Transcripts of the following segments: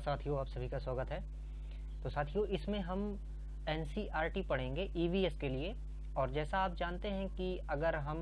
साथियों, आप सभी का स्वागत है। तो साथियों, इसमें हम एनसीईआरटी पढ़ेंगे ईवीएस के लिए। और जैसा आप जानते हैं कि अगर हम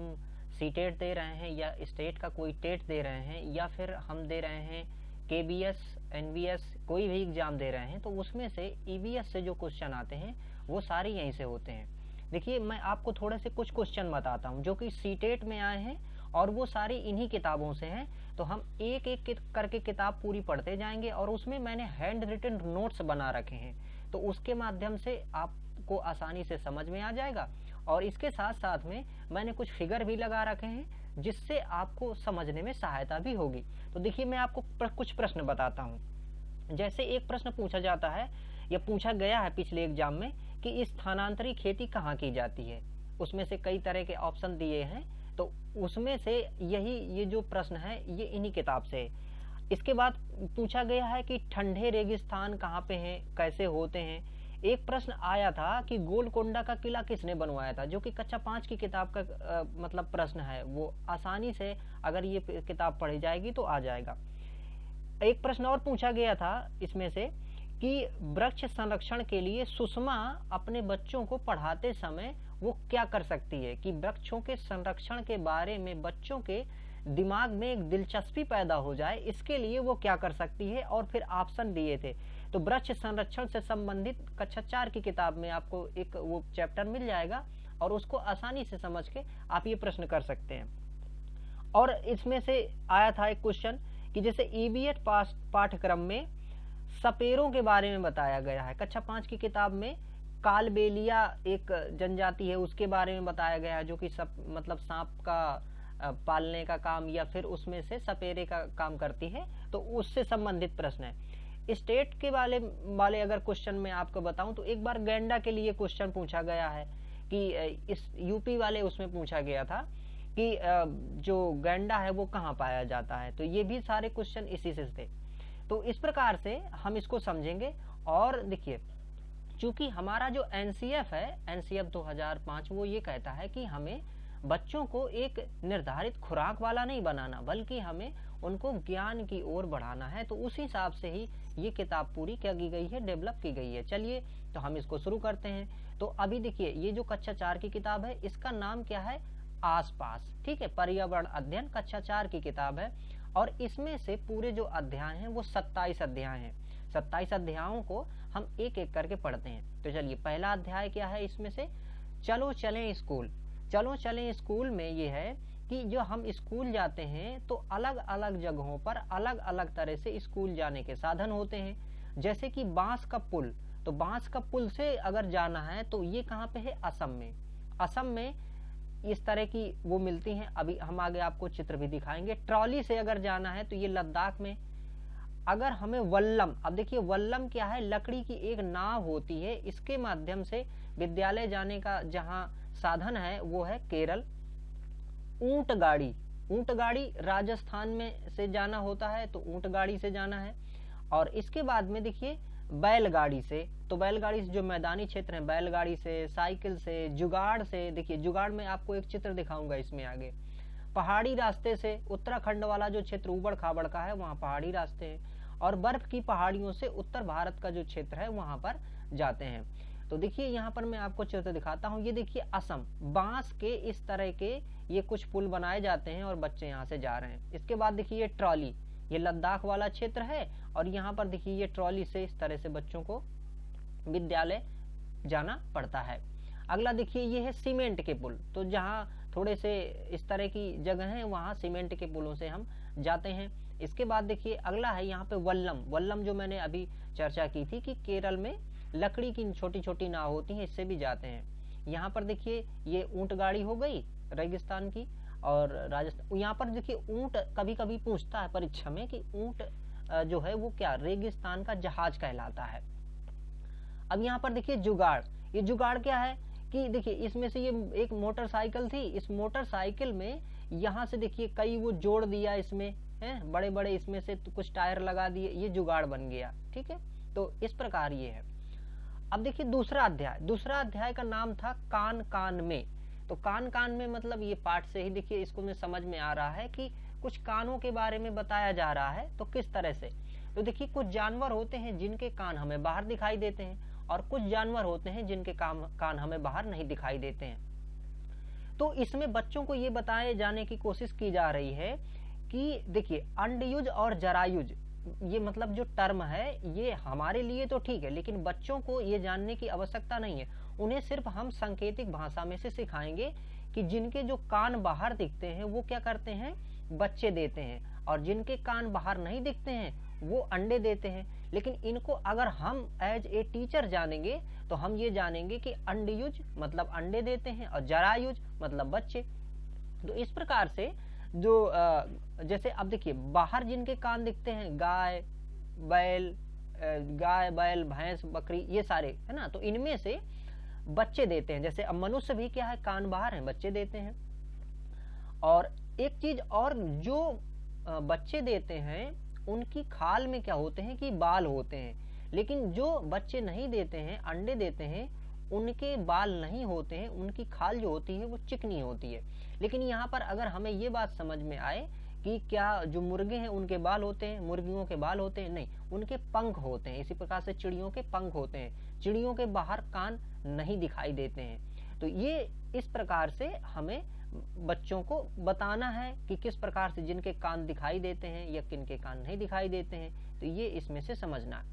सीटेट दे रहे हैं या स्टेट का कोई टेट दे रहे हैं या फिर हम दे रहे हैं केबीएस, एनवीएस, कोई भी एग्ज़ाम दे रहे हैं, तो उसमें से ईवीएस से जो क्वेश्चन आते हैं वो सारे यहीं से होते हैं। देखिए, मैं आपको थोड़े से कुछ क्वेश्चन बताता हूँ जो कि सीटेट में आए हैं और वो सारी इन्हीं किताबों से हैं। तो हम एक एक करके किताब पूरी पढ़ते जाएंगे और उसमें मैंने हैंड रिटन नोट्स बना रखे हैं, तो उसके माध्यम से आपको आसानी से समझ में आ जाएगा। और इसके साथ साथ में मैंने कुछ फिगर भी लगा रखे हैं जिससे आपको समझने में सहायता भी होगी। तो देखिए, मैं आपको कुछ प्रश्न बताता हूँ। जैसे एक प्रश्न पूछा जाता है या पूछा गया है पिछले एग्जाम में कि स्थानांतरी खेती कहाँ की जाती है। उसमें से कई तरह के ऑप्शन दिए हैं, तो उसमें से ये जो प्रश्न है ये इन्हीं किताब से है। इसके बाद पूछा गया है कि ठंडे रेगिस्तान कहाँ पे हैं, कैसे होते हैं। एक प्रश्न आया था कि गोलकोंडा का किला किसने बनवाया था, जो कि कक्षा 5 की किताब का मतलब प्रश्न है। वो आसानी से अगर ये किताब पढ़ी जाएगी तो आ जाएगा। एक प्रश्न और पूछा गया था इसमें से कि वृक्ष संरक्षण के लिए सुषमा अपने बच्चों को पढ़ाते समय वो क्या कर सकती है, कि वृक्षों के संरक्षण के बारे में बच्चों के दिमाग में एक दिलचस्पी पैदा हो जाए, इसके लिए वो क्या कर सकती है। और फिर ऑप्शन दिए थे। तो वृक्ष संरक्षण से संबंधित कक्षा 4 की किताब में आपको एक वो चैप्टर मिल जाएगा और उसको आसानी से समझ के आप ये प्रश्न कर सकते हैं। और इसमें से आया था एक क्वेश्चन कि जैसे ईवीएस पाठ्यक्रम में सपेरों के बारे में बताया गया है। कक्षा 5 की किताब में कालबेलिया एक जनजाति है, उसके बारे में बताया गया है, जो कि मतलब सांप का पालने का काम या फिर उसमें से सपेरे का काम करती है। तो उससे संबंधित प्रश्न है। स्टेट के वाले अगर क्वेश्चन में आपको बताऊं तो एक बार गैंडा के लिए क्वेश्चन पूछा गया है कि इस यूपी वाले उसमें पूछा गया था कि जो गैंडा है वो कहाँ पाया जाता है। तो ये भी सारे क्वेश्चन इसी से थे। तो इस प्रकार से हम इसको समझेंगे। और देखिए, चूंकि हमारा जो एनसीएफ है, एनसीएफ 2005, वो ये कहता है कि हमें बच्चों को एक निर्धारित खुराक वाला नहीं बनाना, बल्कि हमें उनको ज्ञान की ओर बढ़ाना है। तो उस हिसाब से ही ये किताब पूरी क्या की गई है, डेवलप की गई है। चलिए, तो हम इसको शुरू करते हैं। तो अभी देखिए, ये जो कक्षा 4 की किताब है इसका नाम क्या है, आसपास। ठीक है, पर्यावरण अध्ययन कक्षा 4 की किताब है। और इसमें से पूरे जो अध्याय हैं वो 27 अध्याय हैं। 27 अध्यायों को हम एक एक करके पढ़ते हैं। तो चलिए, पहला अध्याय क्या है इसमें से, चलो चलें स्कूल। चलो चलें स्कूल में ये है कि जो हम स्कूल जाते हैं तो अलग अलग जगहों पर अलग अलग तरह से स्कूल जाने के साधन होते हैं। जैसे कि बांस का पुल, तो बांस का पुल से अगर जाना है तो ये कहाँ पे है, असम में। असम में इस तरह की वो मिलती हैं। अभी हम आगे आपको चित्र भी दिखाएंगे। ट्रॉली से अगर जाना है तो ये लद्दाख में। अगर हमें वल्लम, अब देखिए वल्लम क्या है, लकड़ी की एक नाव होती है, इसके माध्यम से विद्यालय जाने का जहाँ साधन है वो है केरल। ऊंट गाड़ी, ऊंट गाड़ी राजस्थान में से जाना होता है, तो ऊंट गाड़ी से जाना है। और इसके बाद में देखिए बैलगाड़ी से, तो बैलगाड़ी से जो मैदानी क्षेत्र है, बैलगाड़ी से, साइकिल से, जुगाड़ से। देखिए, जुगाड़ में आपको एक चित्र दिखाऊंगा इसमें आगे। पहाड़ी रास्ते से, उत्तराखंड वाला जो क्षेत्र उबड़ खाबड़ का है वहाँ पहाड़ी रास्ते हैं। और बर्फ की पहाड़ियों से उत्तर भारत का जो क्षेत्र है वहाँ पर जाते हैं। तो देखिए, यहाँ पर मैं आपको चित्र दिखाता हूँ। ये देखिए असम, बांस के इस तरह के ये कुछ पुल बनाए जाते हैं और बच्चे यहाँ से जा रहे हैं। इसके बाद देखिए ये ट्रॉली, ये लद्दाख वाला क्षेत्र है और यहाँ पर देखिए ये ट्रॉली से इस तरह से बच्चों को विद्यालय जाना पड़ता है। अगला देखिए ये है सीमेंट के पुल, तो जहाँ थोड़े से इस तरह की जगह है वहाँ सीमेंट के पुलों से हम जाते हैं। इसके बाद देखिए अगला है यहाँ पे वल्लम। वल्लम जो मैंने अभी चर्चा की थी कि केरल में लकड़ी की छोटी छोटी नाव होती हैं, इससे भी जाते हैं। यहाँ पर देखिए ये ऊंट गाड़ी हो गई रेगिस्तान की। और राजस्थान, यहाँ पर देखिए ऊंट कभी कभी पूछता है परीक्षा में कि ऊंट जो है वो क्या, रेगिस्तान का जहाज कहलाता है। अब यहाँ पर देखिए जुगाड़, ये जुगाड़ क्या है कि देखिए इसमें से ये एक मोटरसाइकिल थी, इस मोटरसाइकिल में यहाँ से देखिए कई वो जोड़ दिया इसमें है, बड़े बड़े इसमें से कुछ टायर लगा दिए, ये जुगाड़ बन गया। ठीक है, तो इस प्रकार ये है। अब देखिए दूसरा अध्याय का नाम था कान कान में। तो कान कान में मतलब ये पाठ से ही देखिए इसको में समझ में आ रहा है कि कुछ कानों के बारे में बताया जा रहा है। तो किस तरह से, तो देखिए कुछ जानवर होते हैं जिनके कान हमें बाहर दिखाई देते हैं और कुछ जानवर होते हैं जिनके कान हमें बाहर नहीं दिखाई देते हैं। तो इसमें बच्चों को ये बताए जाने की कोशिश की जा रही है कि देखिए अंडयुज और जरायुज, ये मतलब जो टर्म है ये हमारे लिए तो ठीक है, लेकिन बच्चों को ये जानने की आवश्यकता नहीं है। उन्हें सिर्फ हम सांकेतिक भाषा में से सिखाएंगे कि जिनके जो कान बाहर दिखते हैं वो क्या करते हैं, बच्चे देते हैं, और जिनके कान बाहर नहीं दिखते हैं वो अंडे देते हैं। लेकिन इनको अगर हम एज ए टीचर जानेंगे तो हम ये जानेंगे कि अंडयुज मतलब अंडे देते हैं और जरायुज मतलब बच्चे। तो इस प्रकार से जो जैसे अब देखिए बाहर जिनके कान दिखते हैं गाय बैल भैंस बकरी ये सारे है ना, तो इनमें से बच्चे देते हैं। जैसे अब मनुष्य भी क्या है, कान बाहर हैं, बच्चे देते हैं। और एक चीज और, जो बच्चे देते हैं उनकी खाल में क्या होते हैं कि बाल होते हैं, लेकिन जो बच्चे नहीं देते हैं अंडे देते हैं उनके बाल नहीं होते हैं, उनकी खाल जो होती है वो चिकनी होती है। लेकिन यहाँ पर अगर हमें ये बात समझ में आए कि क्या जो मुर्गे हैं उनके बाल होते हैं, मुर्गियों के बाल होते हैं, नहीं, उनके पंख होते हैं। इसी प्रकार से चिड़ियों के पंख होते हैं, चिड़ियों के बाहर कान नहीं दिखाई देते हैं। तो ये इस प्रकार से हमें बच्चों को बताना है कि किस प्रकार से जिनके कान दिखाई देते हैं या किनके कान नहीं दिखाई देते हैं, तो ये इसमें से समझना है।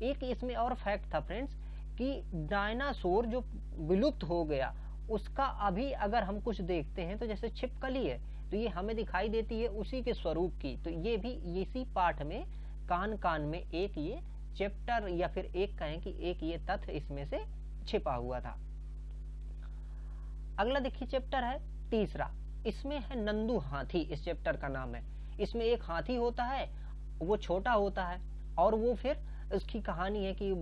एक इसमें और फैक्ट था फ्रेंड्स कि डायनासोर जो विलुप्त हो गया उसका अभी अगर हम कुछ देखते हैं तो जैसे छिपकली है तो ये हमें दिखाई देती है उसी के स्वरूप की। तो ये भी इसी पाठ में कान कान में एक ये चैप्टर या फिर एक कहें कि एक ये तथ्य इसमें से छिपा हुआ था। अगला देखिए चैप्टर है तीसरा, इसमें है नंदू हाथी, इस चैप्टर का नाम है। इसमें एक हाथी होता है, वो छोटा होता है और वो फिर उसकी कहानी है कि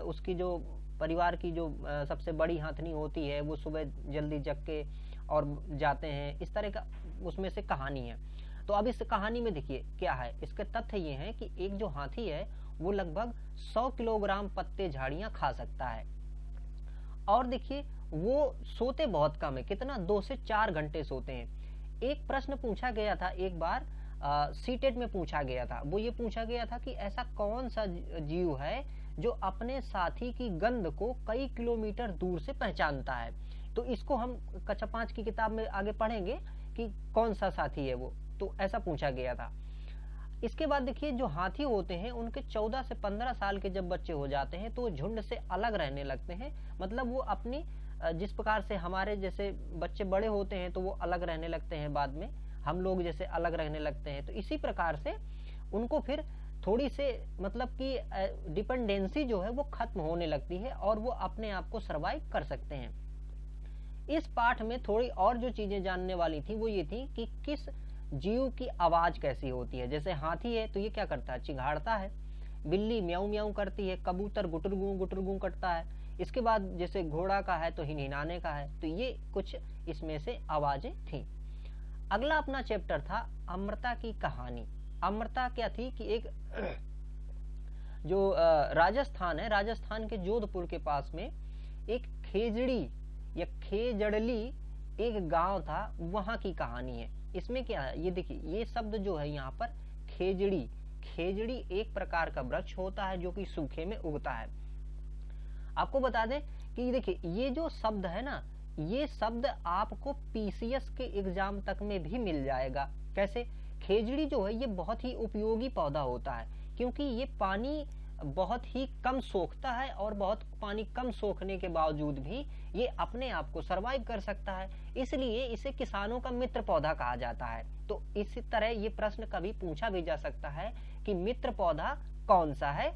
उसकी जो परिवार की जो सबसे बड़ी हाथनी होती है वो सुबह जल्दी जग के और जाते हैं, इस तरह का उसमें से कहानी है। तो अब इस कहानी में देखिए क्या है, इसके तथ्य ये हैं कि एक जो हाथी है वो लगभग 100 किलोग्राम पत्ते झाड़ियां खा सकता है। और देखिए वो सोते बहुत कम है, कितना 2 से 4 घंटे सोते हैं। एक प्रश्न पूछा गया था एक बार, सीटेट में पूछा गया था, वो ये पूछा गया था कि ऐसा कौन सा जीव है जो अपने साथी की गंध को कई किलोमीटर दूर से पहचानता है। तो इसको हम कक्षा 5 की किताब में आगे पढ़ेंगे कि कौन सा साथी है वो, तो ऐसा पूछा गया था। इसके बाद देखिए जो हाथी होते हैं उनके 14 से 15 साल के जब बच्चे हो जाते हैं तो वो झुंड से अलग रहने लगते हैं। मतलब वो अपनी जिस प्रकार से हमारे जैसे बच्चे बड़े होते हैं तो वो अलग रहने लगते हैं, बाद में हम लोग जैसे अलग रहने लगते हैं, तो इसी प्रकार से उनको फिर थोड़ी से मतलब कि डिपेंडेंसी जो है वो खत्म होने लगती है और वो अपने आप को सरवाइव कर सकते हैं। इस पाठ में थोड़ी और जो चीजें जानने वाली थी वो ये थी कि किस जीव की आवाज कैसी होती है। जैसे हाथी है तो ये क्या करता है, चिघाड़ता है, बिल्ली म्याऊ म्याऊ करती है, कबूतर गुटरगू करता है। इसके बाद जैसे घोड़ा का है तो हिनहिनाने का है। तो ये कुछ इसमें से आवाजें थी। अगला अपना चैप्टर था अमृता की कहानी। अमृता क्या थी कि एक जो राजस्थान है, राजस्थान के जोधपुर के पास में एक खेजड़ी या खेजड़ली एक गांव था, वहां की कहानी है। इसमें क्या है ये देखिए, ये शब्द जो है यहाँ पर खेजड़ी, खेजड़ी एक प्रकार का वृक्ष होता है जो कि सूखे में उगता है। आपको बता दें कि देखिए ये जो शब्द है ना, ये शब्द आपको पीसीएस के एग्जाम तक में भी मिल जाएगा। कैसे? खेजड़ी जो है ये बहुत ही उपयोगी पौधा होता है क्योंकि ये पानी बहुत ही कम सोखता है और बहुत पानी कम सोखने के बावजूद भी ये अपने आप को सरवाइव कर सकता है, इसलिए इसे किसानों का मित्र पौधा कहा जाता है। तो इसी तरह ये प्रश्न कभी पूछा भी जा सकता है कि मित्र पौधा कौन सा है,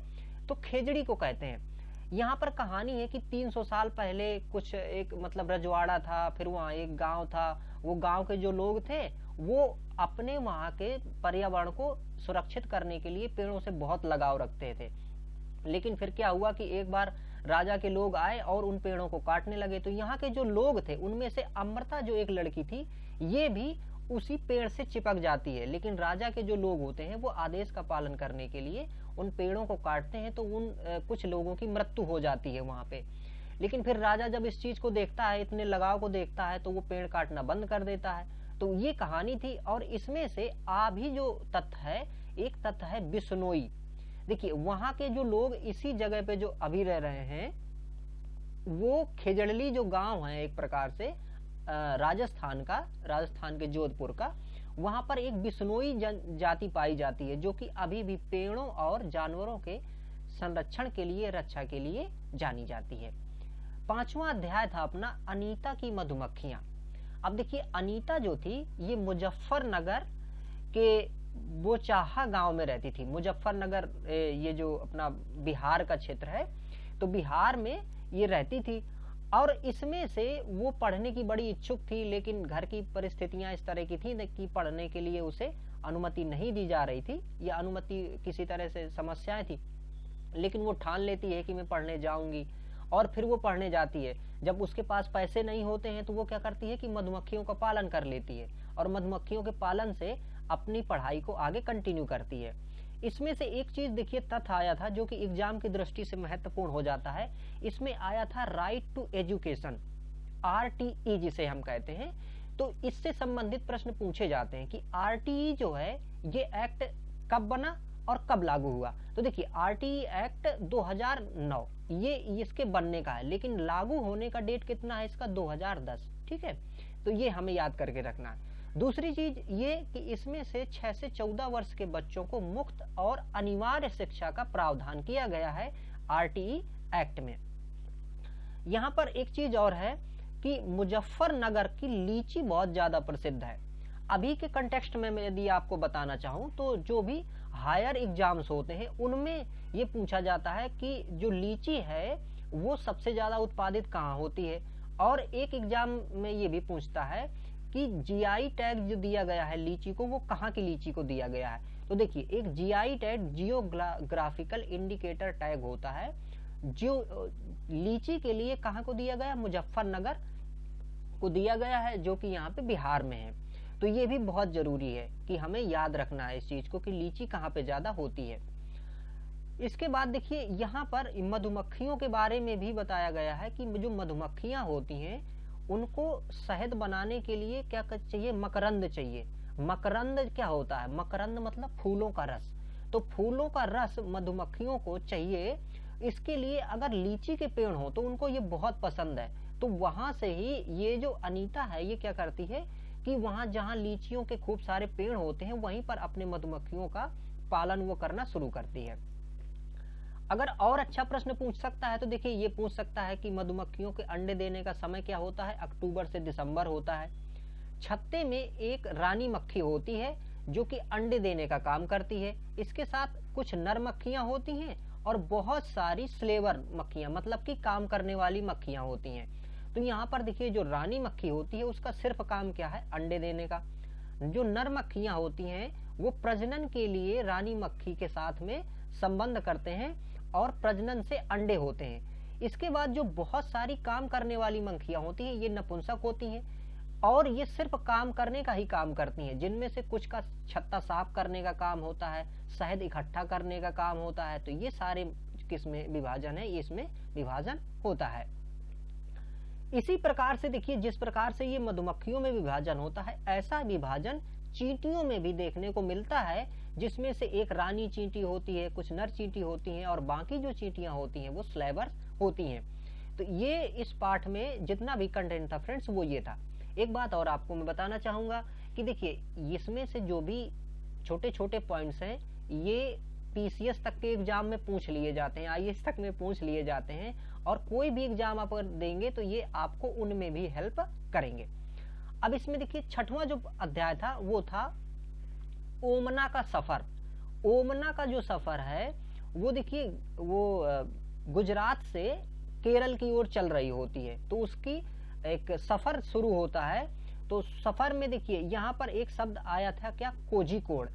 तो खेजड़ी को कहते हैं। यहाँ पर कहानी है कि 300 साल पहले कुछ एक मतलब रजवाड़ा था, फिर वहाँ एक गांव था। वो गांव के जो लोग थे वो अपने वहाँ के पर्यावरण को सुरक्षित करने के लिए पेड़ों से बहुत लगाव रखते थे। लेकिन फिर क्या हुआ कि एक बार राजा के लोग आए और उन पेड़ों को काटने लगे। तो यहाँ के जो लोग थे उनमें से अमृता जो एक लड़की थी ये भी उसी पेड़ से चिपक जाती है। लेकिन राजा के जो लोग होते हैं वो आदेश का पालन करने के लिए उन पेड़ों को काटते हैं, तो उन कुछ लोगों की मृत्यु हो जाती है वहां पे। लेकिन फिर राजा जब इस चीज को देखता है, इतने लगाव को देखता है, तो वो पेड़ काटना बंद कर देता है। तो ये कहानी थी। और इसमें से भी जो तथ्य है, एक तथ्य है बिश्नोई। देखिए वहां के जो लोग इसी जगह पे जो अभी रह रहे हैं, वो खेजड़ली जो गांव है एक प्रकार से राजस्थान के जोधपुर का, वहां पर एक बिश्नोई जाति पाई जाती है जो कि अभी भी पेड़ों और जानवरों के संरक्षण के लिए, रक्षा के लिए जानी जाती है। 5वां अध्याय था अपना अनीता की मधुमक्खियां। अब देखिए अनीता जो थी ये मुजफ्फरनगर के बोचाहा गांव में रहती थी। मुजफ्फरनगर ये जो अपना बिहार का क्षेत्र है, तो बिहार में ये रहती थी और इसमें से वो पढ़ने की बड़ी इच्छुक थी, लेकिन घर की परिस्थितियां इस तरह की थी कि पढ़ने के लिए उसे अनुमति नहीं दी जा रही थी, या अनुमति किसी तरह से समस्याएं थी, लेकिन वो ठान लेती है कि मैं पढ़ने जाऊंगी और फिर वो पढ़ने जाती है। जब उसके पास पैसे नहीं होते हैं तो वो क्या करती है कि मधुमक्खियों का पालन कर लेती है और मधुमक्खियों के पालन से अपनी पढ़ाई को आगे कंटिन्यू करती है। इसमें से एक चीज देखिए तथ्य आया था जो कि एग्जाम की दृष्टि से महत्वपूर्ण हो जाता है। इसमें आया था राइट टू एजुकेशन, RTE जिसे हम कहते हैं। तो इससे संबंधित प्रश्न पूछे जाते हैं कि RTE जो है ये एक्ट कब बना और कब लागू हुआ। तो देखिए RTE एक्ट 2009 ये इसके बनने का है, लेकिन लागू होने का डेट कितना है इसका, 2010। ठीक है, तो ये हमें याद करके रखना है। दूसरी चीज ये कि इसमें से 6 से 14 वर्ष के बच्चों को मुफ्त और अनिवार्य शिक्षा का प्रावधान किया गया है RTE एक्ट में। यहाँ पर एक चीज और है कि मुजफ्फरनगर की लीची बहुत ज्यादा प्रसिद्ध है। अभी के कंटेक्स्ट में मैं यदि आपको बताना चाहूँ तो जो भी हायर एग्जाम्स होते हैं उनमें ये पूछा जाता है कि जो लीची है वो सबसे ज्यादा उत्पादित कहाँ होती है, और एक एग्जाम में ये भी पूछता है कि GI टैग जो दिया गया है लीची को, वो कहाँ की लीची को दिया गया है। तो देखिए एक GI tag geographical indicator tag होता है जो लीची के लिए कहाँ को दिया गया, मुजफ्फरनगर को दिया गया है, जो कि यहाँ पे बिहार में है। तो ये भी बहुत जरूरी है कि हमें याद रखना है इस चीज को कि लीची कहाँ पे ज्यादा होती है। इसके बाद देखिए यहाँ पर मधुमक्खियों के बारे में भी बताया गया है कि जो मधुमक्खियां होती हैं उनको शहद बनाने के लिए क्या चाहिए, मकरंद चाहिए। मकरंद क्या होता है, मकरंद मतलब फूलों का रस। तो फूलों का रस मधुमक्खियों को चाहिए। इसके लिए अगर लीची के पेड़ हो तो उनको ये बहुत पसंद है। तो वहां से ही ये जो अनीता है ये क्या करती है कि वहां जहां लीचियों के खूब सारे पेड़ होते हैं वहीं पर अपने मधुमक्खियों का पालन वो करना शुरू करती है। अगर और अच्छा प्रश्न पूछ सकता है तो देखिए ये पूछ सकता है कि मधुमक्खियों के अंडे देने का समय क्या होता है, अक्टूबर से दिसंबर होता है। छत्ते में एक रानी मक्खी होती है जो कि अंडे देने का काम करती है। इसके साथ कुछ नर मक्खियां होती हैं और बहुत सारी स्लेवर मक्खियां, मतलब कि काम करने वाली मक्खियां होती हैं। तो यहाँ पर देखिए जो रानी मक्खी होती है उसका सिर्फ काम क्या है, अंडे देने का। जो नर मक्खियां होती हैं वो प्रजनन के लिए रानी मक्खी के साथ में संबंध करते हैं और प्रजनन से अंडे होते हैं। इसके बाद जो बहुत सारी काम करने वाली मक्खियां होती हैं ये नपुंसक होती हैं और ये सिर्फ काम करने का ही काम करती हैं, जिनमें से कुछ का छत्ता साफ करने का काम होता है, शहद इकट्ठा करने का काम होता है। तो ये सारे किसमें विभाजन है, इसमें विभाजन होता है। इसी प्रकार से देखिए जिस प्रकार से ये मधुमक्खियों में विभाजन होता है, ऐसा विभाजन चींटियों में भी देखने को मिलता है, जिसमें से एक रानी चींटी होती है, कुछ नर चींटी होती हैं और बाकी जो चींटियां होती हैं वो स्लेवर्स होती हैं। तो ये इस पाठ में जितना भी कंटेंट था फ्रेंड्स वो ये था। एक बात और आपको मैं बताना चाहूंगा कि देखिए इसमें से जो भी छोटे छोटे पॉइंट्स हैं ये PCS तक के एग्जाम में पूछ लिए जाते हैं, IAS तक में पूछ लिए जाते हैं, और कोई भी एग्जाम आप अगर देंगे तो ये आपको उनमें भी हेल्प करेंगे। अब इसमें देखिए 6वां जो अध्याय था वो था ओमना का सफर। ओमना का जो सफर है वो देखिए वो गुजरात से केरल की ओर चल रही होती है, तो उसकी एक सफर शुरू होता है। तो सफर में देखिए यहाँ पर एक शब्द आया था क्या, कोझिकोड।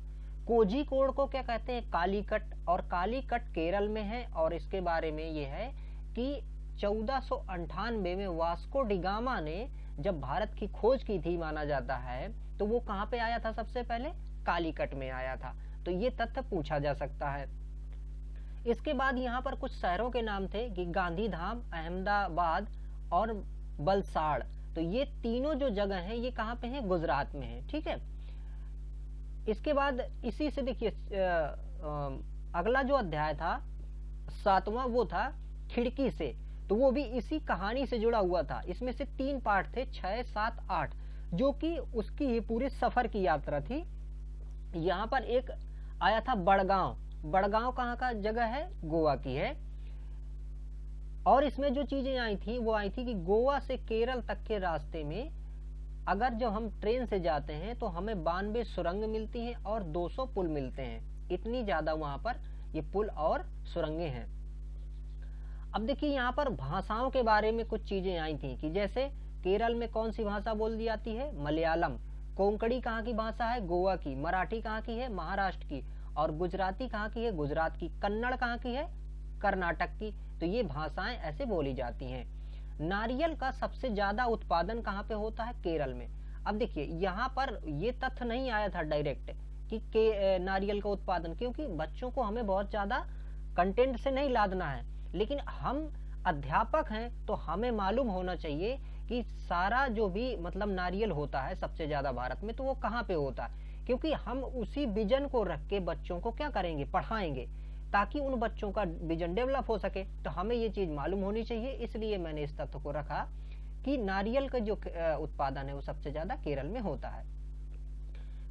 कोझिकोड को क्या कहते हैं, कालीकट, और कालीकट केरल में है। और इसके बारे में ये है कि 1498 में वास्को डिगामा ने जब भारत की खोज की थी माना जाता है, तो वो कहाँ पे आया था, सबसे पहले कालीकट में आया था। तो ये तथ्य पूछा जा सकता है। इसके बाद यहाँ पर कुछ शहरों के नाम थे कि गांधीधाम, अहमदाबाद और वलसाड़। तो ये तीनों जो जगह हैं ये कहाँ पे हैं, गुजरात में है। ठीक है। इसके बाद इसी से देखिए अगला जो अध्याय था 7वां वो था खिड़की से, तो वो भी इसी कहानी से जुड़ा हुआ था। इसमें से 3 पार्ट थे, 6, 7, 8, जो कि उसकी ये पूरे सफर की यात्रा थी। यहाँ पर एक आया था बड़गांव। बड़गांव कहाँ का जगह है? गोवा की है। और इसमें जो चीजें आई थी वो आई थी कि गोवा से केरल तक के रास्ते में अगर जब हम ट्रेन से जाते हैं तो हमें 92 सुरंग मिलती हैं और 200 पुल मिलते हैं। इतनी ज्यादा वहां पर ये पुल और सुरंगें हैं। अब देखिए यहाँ पर भाषाओं के बारे में कुछ चीजें आई थी कि जैसे केरल में कौन सी भाषा बोली जाती है? मलयालम। कोंकणी कहाँ की भाषा है? गोवा की। मराठी कहाँ की है? महाराष्ट्र की। और गुजराती कहाँ की है? गुजरात की। कन्नड़ कहाँ की है? कर्नाटक की। तो ये भाषाएं ऐसे बोली जाती हैं। नारियल का सबसे ज्यादा उत्पादन कहाँ पे होता है? केरल में। अब देखिए यहाँ पर ये तथ्य नहीं आया था डायरेक्ट कि नारियल का उत्पादन, क्योंकि बच्चों को हमें बहुत ज्यादा कंटेंट से नहीं लादना है, लेकिन हम अध्यापक हैं तो हमें मालूम होना चाहिए कि सारा जो भी मतलब नारियल होता है सबसे ज्यादा भारत में, तो वो कहाँ पे होता है, क्योंकि हम उसी विजन को रख के बच्चों को क्या करेंगे? पढ़ाएंगे, ताकि उन बच्चों का विजन डेवलप हो सके। तो हमें ये चीज मालूम होनी चाहिए, इसलिए मैंने इस तथ्य को रखा कि नारियल का जो उत्पादन है वो सबसे ज्यादा केरल में होता है।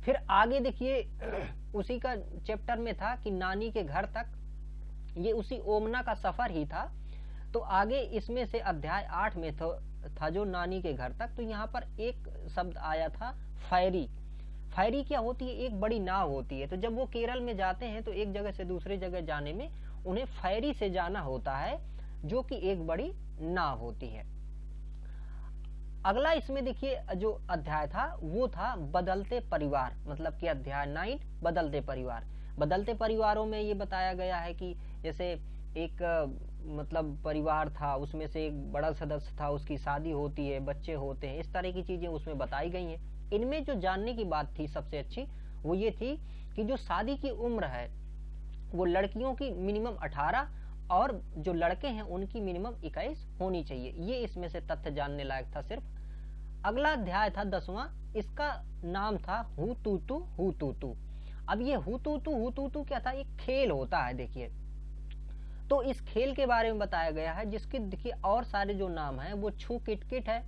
फिर आगे देखिए उसी का चैप्टर में था कि नानी के घर तक, ये उसी ओमना का सफर ही था। तो आगे इसमें से अध्याय 8 में था जो नानी के घर तक, तो यहाँ पर एक शब्द आया था फैरी। फैरी क्या होती है? एक बड़ी नाव होती है। तो जब वो केरल में जाते हैं तो एक जगह से दूसरी जगह जाने में उन्हें फैरी से जाना होता है, जो कि एक बड़ी नाव होती है। अगला इसमें देखिए जो अध्याय था वो था बदलते परिवार, मतलब कि अध्याय 9 बदलते परिवार। बदलते परिवारों में ये बताया गया है कि जैसे एक मतलब परिवार था, उसमें से एक बड़ा सदस्य था, उसकी शादी होती है, बच्चे होते हैं, इस तरह की चीजें उसमें बताई गई हैं। इनमें जो जानने की बात थी सबसे अच्छी वो ये थी कि जो शादी की उम्र है वो लड़कियों की मिनिमम 18 और जो लड़के हैं उनकी मिनिमम 21 होनी चाहिए। ये इसमें से तथ्य जानने लायक था सिर्फ। अगला अध्याय था 10वां, इसका नाम था हु तू तू। अब ये हु तू तू क्या था? एक खेल होता है। देखिए तो इस खेल के बारे में बताया गया है, जिसके देखिए और सारे जो नाम है वो छू किटकिट है,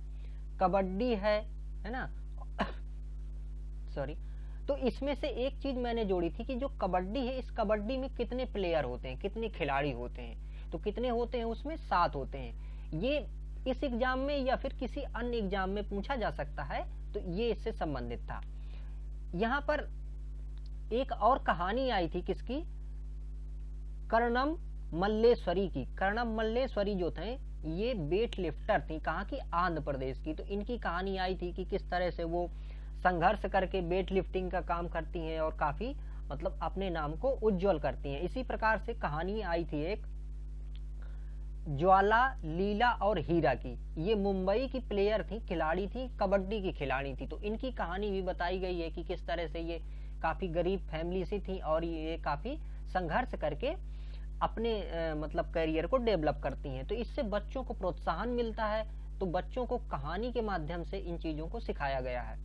कबड्डी है ना सॉरी। तो इसमें से एक चीज मैंने जोड़ी थी कि जो कबड्डी है, इस कबड्डी में कितने प्लेयर होते हैं, कितने खिलाड़ी होते हैं? तो कितने होते हैं उसमें? 7 होते हैं। ये इस एग्जाम में या फिर किसी अन्य एग्जाम में पूछा जा सकता है, तो ये इससे संबंधित था। यहाँ पर एक और कहानी आई थी किसकी? कर्णम मल्लेश्वरी की। कर्णम मल्लेश्वरी जो थे ये वेट लिफ्टर थी, कहाँ की? आंध्र प्रदेश की। तो इनकी कहानी आई थी कि किस तरह से वो संघर्ष करके वेट लिफ्टिंग का काम करती हैं और काफी मतलब अपने नाम को उज्जवल करती हैं। इसी प्रकार से कहानी आई थी एक ज्वाला, लीला और हीरा की। ये मुंबई की प्लेयर थी, खिलाड़ी थी, कबड्डी की खिलाड़ी थी। तो इनकी कहानी भी बताई गई है कि किस तरह से ये काफी गरीब फैमिली से थी और ये काफी संघर्ष करके अपने मतलब करियर को डेवलप करती हैं। तो इससे बच्चों को प्रोत्साहन मिलता है। तो बच्चों को कहानी के माध्यम से इन चीजों को सिखाया गया है।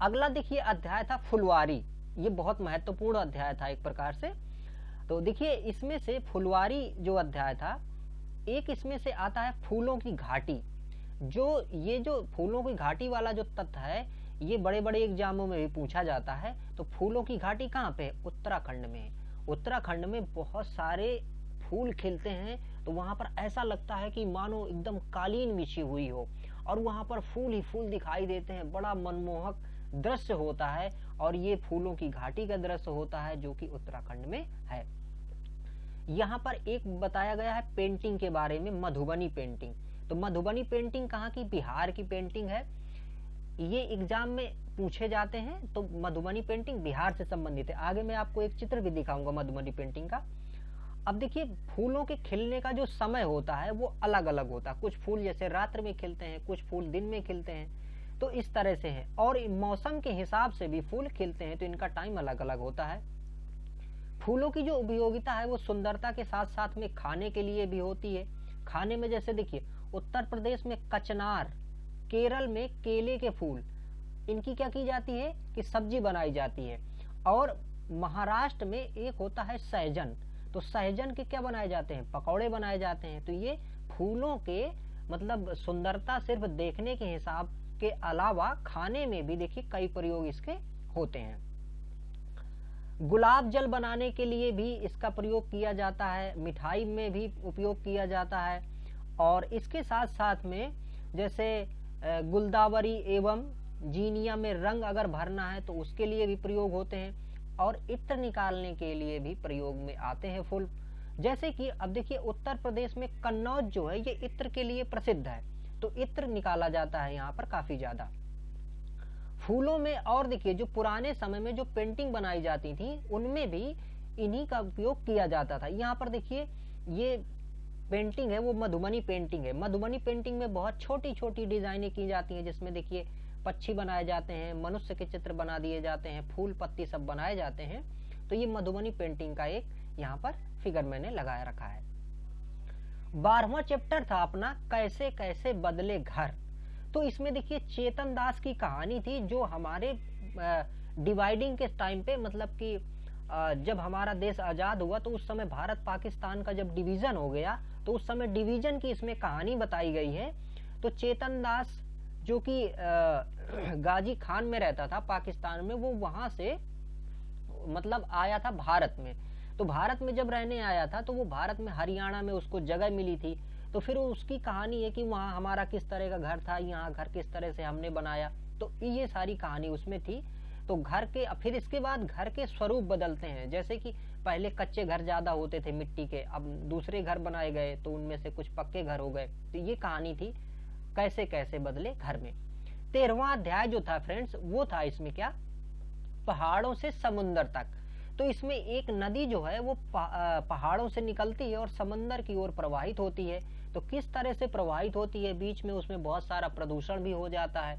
अगला देखिए अध्याय था फुलवारी। ये बहुत महत्वपूर्ण अध्याय था एक प्रकार से। तो देखिए इसमें से फुलवारी जो अध्याय था, एक इसमें से आता है फूलों की घाटी। ये जो फूलों की घाटी वाला जो तथ्य है, ये बड़े बड़े एग्जामों में भी पूछा जाता है। तो फूलों की घाटी कहाँ पे है? उत्तराखंड में है। उत्तराखंड में बहुत सारे फूल खिलते हैं। तो वहां पर ऐसा लगता है कि मानो एकदम कालीन बिछी हुई हो और वहां पर फूल ही फूल दिखाई देते हैं। बड़ा मनमोहक दृश्य होता है और ये फूलों की घाटी का दृश्य होता है जो कि उत्तराखंड में है। यहाँ पर एक बताया गया है पेंटिंग के बारे में, मधुबनी पेंटिंग। तो मधुबनी पेंटिंग कहाँ की? बिहार की पेंटिंग है। ये एग्जाम में पूछे जाते हैं। तो मधुबनी पेंटिंग बिहार से संबंधित है। आगे मैं आपको एक चित्र भी दिखाऊंगा मधुबनी पेंटिंग का। अब देखिए फूलों के खिलने का जो समय होता है वो अलग अलग होता है। कुछ फूल जैसे रात्र में खिलते हैं, कुछ फूल दिन में खिलते हैं। तो इस तरह से है और मौसम के हिसाब से भी फूल खिलते हैं, तो इनका टाइम अलग अलग होता है। फूलों की जो उपयोगिता है वो सुंदरता के साथ साथ में खाने के लिए भी होती है। खाने में जैसे देखिए उत्तर प्रदेश में कचनार, केरल में केले के फूल, इनकी क्या की जाती है कि सब्जी बनाई जाती है। और महाराष्ट्र में एक होता है सहजन, तो सहजन के क्या बनाए जाते हैं, पकौड़े बनाए जाते हैं। तो ये फूलों के मतलब सुंदरता सिर्फ देखने के हिसाब के अलावा खाने में भी देखिए कई प्रयोग इसके होते हैं। गुलाब जल बनाने के लिए भी इसका प्रयोग किया जाता है, मिठाई में भी उपयोग किया जाता है, और इसके साथ साथ में जैसे गुलदावरी एवं जीनिया में रंग अगर भरना है तो उसके लिए भी प्रयोग होते हैं, और इत्र निकालने के लिए भी प्रयोग में आते हैं फूल। जैसे कि अब देखिए उत्तर प्रदेश में कन्नौज जो है ये इत्र के लिए प्रसिद्ध है, तो इत्र निकाला जाता है यहाँ पर काफी ज्यादा। फूलों में और देखिए जो पुराने समय में जो पेंटिंग बनाई जाती थी उनमें भी इन्हीं का उपयोग किया जाता था। यहाँ पर देखिए ये पेंटिंग है वो मधुबनी पेंटिंग है। मधुबनी पेंटिंग में बहुत छोटी छोटी डिजाइनें की जाती हैं, जिसमें देखिए पक्षी बनाए जाते हैं, मनुष्य के चित्र बना दिए जाते हैं, फूल पत्ती सब बनाए जाते हैं। तो ये मधुबनी पेंटिंग का एक यहाँ पर फिगर मैंने लगाया रखा है। 12वां चैप्टर था अपना कैसे कैसे बदले घर। तो इसमें देखिए चेतन दास की कहानी थी, जो हमारे डिवाइडिंग के टाइम पे मतलब कि जब हमारा देश आजाद हुआ तो उस समय भारत पाकिस्तान का जब डिवीजन हो गया तो उस समय डिवीजन की इसमें कहानी बताई गई है। तो चेतन दास जो कि गाजी खान में रहता था पाकिस्तान में, वो वहां से मतलब आया था भारत में। तो भारत में जब रहने आया था तो वो भारत में हरियाणा में उसको जगह मिली थी। तो फिर उसकी कहानी है कि वहाँ हमारा किस तरह का घर था, यहाँ घर किस तरह से हमने बनाया, तो ये सारी कहानी उसमें थी। तो घर के फिर इसके बाद घर के स्वरूप बदलते हैं, जैसे कि पहले कच्चे घर ज्यादा होते थे मिट्टी के, अब दूसरे घर बनाए गए तो उनमें से कुछ पक्के घर हो गए। तो ये कहानी थी कैसे कैसे बदले घर में। 13वां अध्याय जो था फ्रेंड्स वो था इसमें क्या, पहाड़ों से समुन्द्र तक। तो इसमें एक नदी जो है वो पहाड़ों से निकलती है और समंदर की ओर प्रवाहित होती है। तो किस तरह से प्रवाहित होती है, बीच में उसमें बहुत सारा प्रदूषण भी हो जाता है।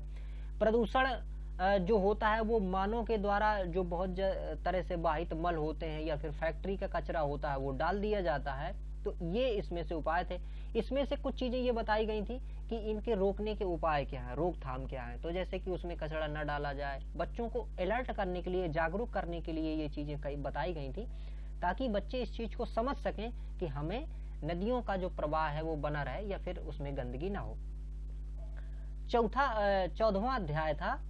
प्रदूषण जो होता है वो मानव के द्वारा जो बहुत तरह से वाहित मल होते हैं या फिर फैक्ट्री का कचरा होता है वो डाल दिया जाता है। तो ये इसमें से उपाय थे। इसमें से कुछ चीजें ये बताई गई थी कि इनके रोकने के उपाय क्या है, रोकथाम क्या है। तो जैसे कि उसमें कचरा न डाला जाए, बच्चों को अलर्ट करने के लिए, जागरूक करने के लिए ये चीजें कई बताई गई थी, ताकि बच्चे इस चीज को समझ सकें कि हमें नदियों का जो प्रवाह है वो बना रहे या फिर उसमें गंदगी ना हो। 14वां अध्याय था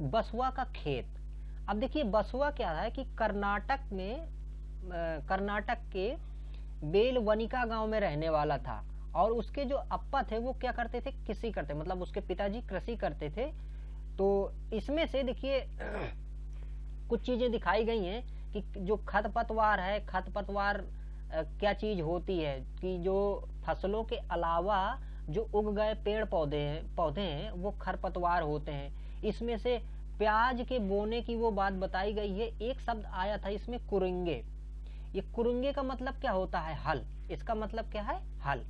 बसुआ का खेत। अब देखिए बसुआ क्या है कि कर्नाटक में कर्नाटक के बेलवनिका गांव में रहने वाला था, और उसके जो अप्पा थे वो क्या करते थे, कृषि करते, मतलब उसके पिताजी कृषि करते थे। तो इसमें से देखिए कुछ चीजें दिखाई गई हैं कि जो खरपतवार है, खरपतवार क्या चीज होती है कि जो फसलों के अलावा जो उग गए पेड़ पौधे हैं वो खरपतवार होते हैं। इसमें से प्याज के बोने की वो बात बताई गई है। एक शब्द आया था इसमें कुरंगे। ये कुरंगे का मतलब क्या होता है, हल। इसका मतलब क्या है, हल।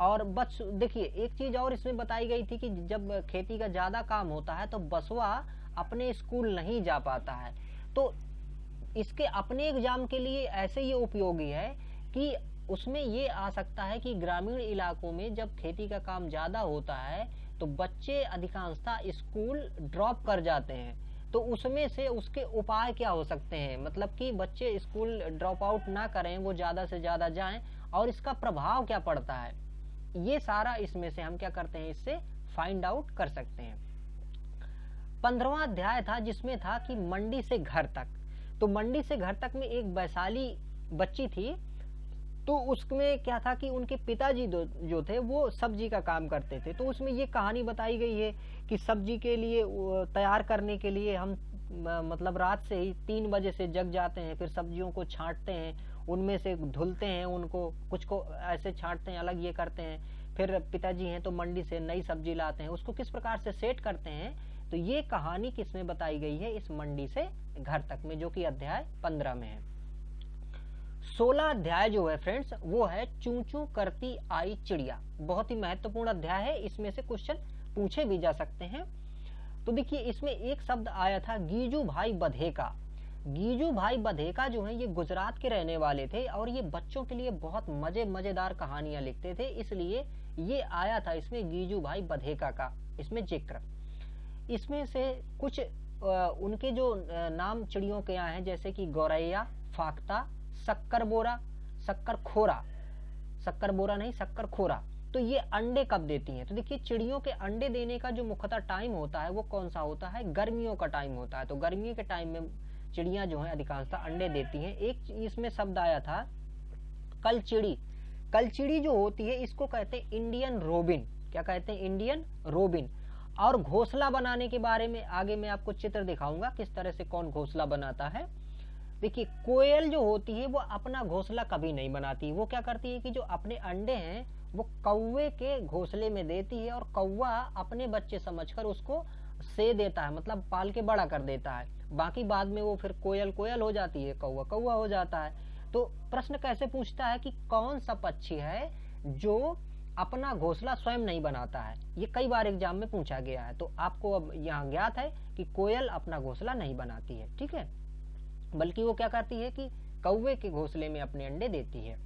और बस देखिए एक चीज और इसमें बताई गई थी कि जब खेती का ज्यादा काम होता है तो बसुआ अपने स्कूल नहीं जा पाता है। तो इसके अपने एग्जाम के लिए ऐसे ये उपयोगी है कि उसमें ये आ सकता है कि ग्रामीण इलाकों में जब खेती का काम ज्यादा होता है तो बच्चे अधिकांशतः स्कूल ड्रॉप कर जाते हैं। तो उसमें से उसके उपाय क्या हो सकते हैं, मतलब कि बच्चे स्कूल ड्रॉप आउट ना करें, वो ज्यादा से ज्यादा जाएं, और इसका प्रभाव क्या पड़ता है, ये सारा इसमें से हम क्या करते हैं, इससे फाइंड आउट कर सकते हैं। 15वां अध्याय था जिसमें था कि मंडी से घर तक। तो मंडी से घर तक में एक वैशाली बच्ची थी। तो उसमें क्या था कि उनके पिताजी जो थे वो सब्जी का काम करते थे। तो उसमें ये कहानी बताई गई है कि सब्जी के लिए तैयार करने के लिए हम मतलब रात से ही 3 बजे से जग जाते हैं, फिर सब्जियों को छांटते हैं, उनमें से धुलते हैं उनको, कुछ को ऐसे छांटते हैं, अलग ये करते हैं, फिर पिताजी हैं तो मंडी से नई सब्जी लाते हैं, उसको किस प्रकार से सेट करते हैं। तो ये कहानी किसमें बताई गई है, इस मंडी से घर तक में, जो कि अध्याय 15 में है। 16 अध्याय जो है फ्रेंड्स वो है चूं चूं करती आई चिड़िया। बहुत ही महत्वपूर्ण अध्याय है, इसमें से क्वेश्चन पूछे भी जा सकते हैं। तो देखिए इसमें एक शब्द आया था गीजू भाई बधेका। गीजू भाई बधेका जो है ये गुजरात के रहने वाले थे और ये बच्चों के लिए बहुत मजेदार कहानियां लिखते थे, इसलिए ये आया था इसमें गीजू भाई बधेका का इसमें जिक्र। इसमें से कुछ उनके जो नाम चिड़ियों के यहाँ हैं, जैसे कि गौरैया, फाख्ता, शक्कर बोरा, शक्कर बोरा नहीं, शक्कर खोरा। तो ये अंडे कब देती हैं? तो देखिए चिड़ियों के अंडे देने का जो मुख्यतः टाइम होता है वो कौन सा होता है? गर्मियों का टाइम होता है। तो गर्मियों के टाइम में चिड़ियां जो है अधिकांशतः अंडे देती हैं। एक इसमें शब्द आया था कलचिड़ी। कलचिड़ी जो होती है इसको कहते हैं इंडियन रोबिन। क्या कहते हैं? Indian robin. और घोंसला बनाने के बारे में आगे मैं आपको चित्र दिखाऊंगा किस तरह से कौन घोंसला बनाता है। देखिए कोयल जो होती है वो अपना घोंसला कभी नहीं बनाती। वो क्या करती है कि जो अपने अंडे हैं वो कौवे के घोंसले में देती है, और कौवा अपने बच्चे समझकर उसको से देता है, मतलब पाल के बड़ा कर देता है। बाकी बाद में वो फिर कोयल कोयल हो जाती है, कौवा कौवा हो जाता है। तो प्रश्न कैसे पूछता है कि कौन सा पक्षी है जो अपना घोंसला स्वयं नहीं बनाता है? ये कई बार एग्जाम में पूछा गया है। तो आपको अब यहाँ ज्ञात है कि कोयल अपना घोंसला नहीं बनाती है, ठीक है, बल्कि वो क्या करती है कि कौवे के घोंसले में अपने अंडे देती है।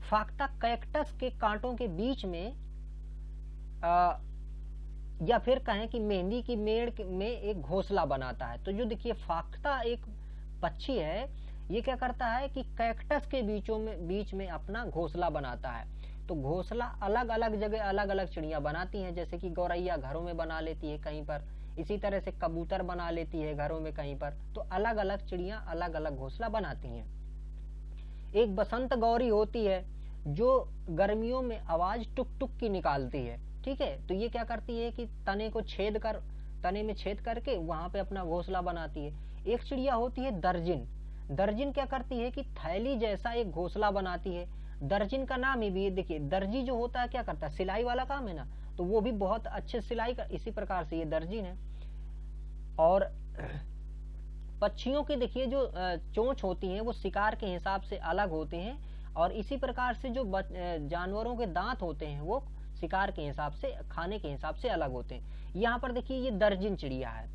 फाख्ता कैक्टस के कांटों के बीच में या फिर कहें कि मेहंदी की मेड़ में एक घोंसला बनाता है। तो जो देखिए फाख्ता एक पक्षी है, ये क्या करता है कि कैक्टस के बीच में अपना घोंसला बनाता है। तो घोंसला अलग अलग जगह अलग अलग चिड़ियां बनाती हैं, जैसे कि गौरैया घरों में बना लेती है कहीं पर, इसी तरह से कबूतर बना लेती है घरों में कहीं पर। तो अलग अलग चिड़ियां अलग अलग घोंसला बनाती हैं। एक बसंत गौरी होती है जो गर्मियों में आवाज टुक टुक की निकालती है, ठीक है। तो ये क्या करती है कि तने में छेद करके वहां पे अपना घोंसला बनाती है। एक चिड़िया होती है दर्जिन। दर्जिन क्या करती है कि थैली जैसा एक घोंसला बनाती है। दर्जिन का नाम ही भी देखिए, दर्जी जो होता है क्या करता है? सिलाई वाला काम है ना, तो वो भी बहुत अच्छे सिलाई का, इसी प्रकार से ये दर्जिन है। और पक्षियों की देखिए जो चोंच होती है वो शिकार के हिसाब से अलग होते हैं, और इसी प्रकार से जो जानवरों के दांत होते हैं वो शिकार के हिसाब से, खाने के हिसाब से अलग होते हैं। यहाँ पर देखिए ये दर्जिन चिड़िया है,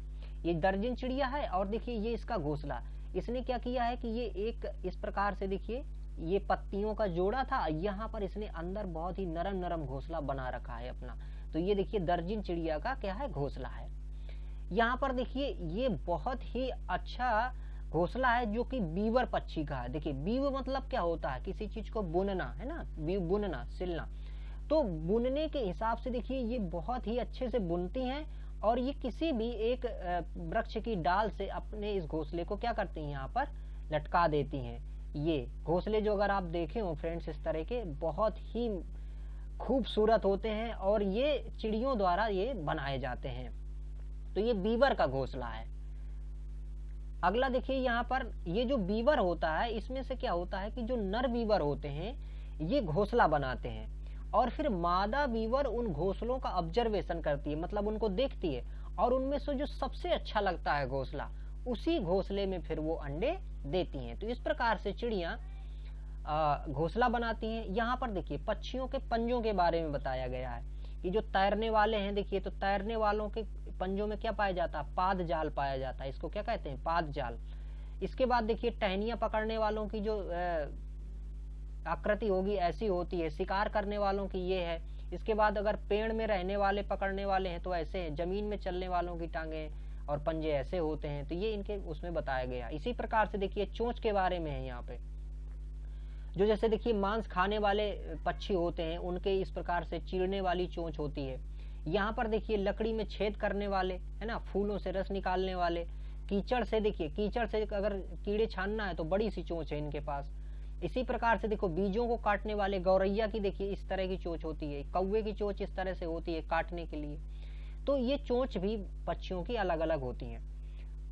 ये दर्जिन चिड़िया है। और देखिए ये इसका घोंसला, इसने क्या किया है कि ये एक इस प्रकार से देखिए ये पत्तियों का जोड़ा था, यहाँ पर इसने अंदर बहुत ही नरम नरम घोंसला बना रखा है अपना। तो ये देखिए दर्जिन चिड़िया का क्या है? घोंसला है। यहाँ पर देखिए ये बहुत ही अच्छा घोंसला है जो कि बीवर पक्षी का है। देखिए बीव मतलब क्या होता है? किसी चीज को बुनना, है ना, बीव बुनना, सिलना। तो बुनने के हिसाब से देखिए ये बहुत ही अच्छे से बुनती हैं, और ये किसी भी एक वृक्ष की डाल से अपने इस घोंसले को क्या करती हैं? यहाँ पर लटका देती हैं। ये घोंसले जो अगर आप देखे हो फ्रेंड्स इस तरह के बहुत ही खूबसूरत होते हैं, और ये चिड़ियों द्वारा ये बनाए जाते हैं। तो ये बीवर का घोंसला है। अगला देखिए यहाँ पर ये जो बीवर होता है इसमें से क्या होता है कि जो नर बीवर होते हैं ये घोंसला बनाते हैं, और फिर मादा बीवर उन घोंसलों का ऑब्जर्वेशन करती है, मतलब उनको देखती है, और उनमें से जो सबसे अच्छा लगता है घोंसला, उसी घोंसले में फिर वो अंडे देती हैं। तो इस प्रकार से चिड़ियां घोंसला बनाती हैं। यहाँ पर देखिए पक्षियों के पंजों के बारे में बताया गया है कि जो तैरने वाले हैं, देखिए तो तैरने वालों के पंजों में क्या पाया जाता है? पाद जाल पाया जाता है। इसको क्या कहते हैं? पाद जाल। इसके बाद देखिए टहनियां पकड़ने वालों की जो आकृति होगी ऐसी होती है। शिकार करने वालों की ये है। इसके बाद अगर पेड़ में रहने वाले पकड़ने वाले हैं तो ऐसे हैं। जमीन में चलने वालों की टांगे और पंजे ऐसे होते हैं। तो ये इनके उसमें बताया गया। इसी प्रकार से देखिए चोंच के बारे में है यहाँ पे, जो जैसे देखिए मांस खाने वाले पक्षी होते हैं उनके इस प्रकार से चीरने वाली चोंच होती है। यहाँ पर देखिए लकड़ी में छेद करने वाले, है ना, फूलों से रस निकालने वाले, कीचड़ से देखिए, कीचड़ से अगर कीड़े छानना है तो बड़ी सी चोंच है इनके पास। इसी प्रकार से देखो बीजों को काटने वाले गौरैया की देखिए इस तरह की चोंच होती है, कौवे की चोंच इस तरह से होती है काटने के लिए। तो ये चोंच भी पक्षियों की अलग अलग होती हैं।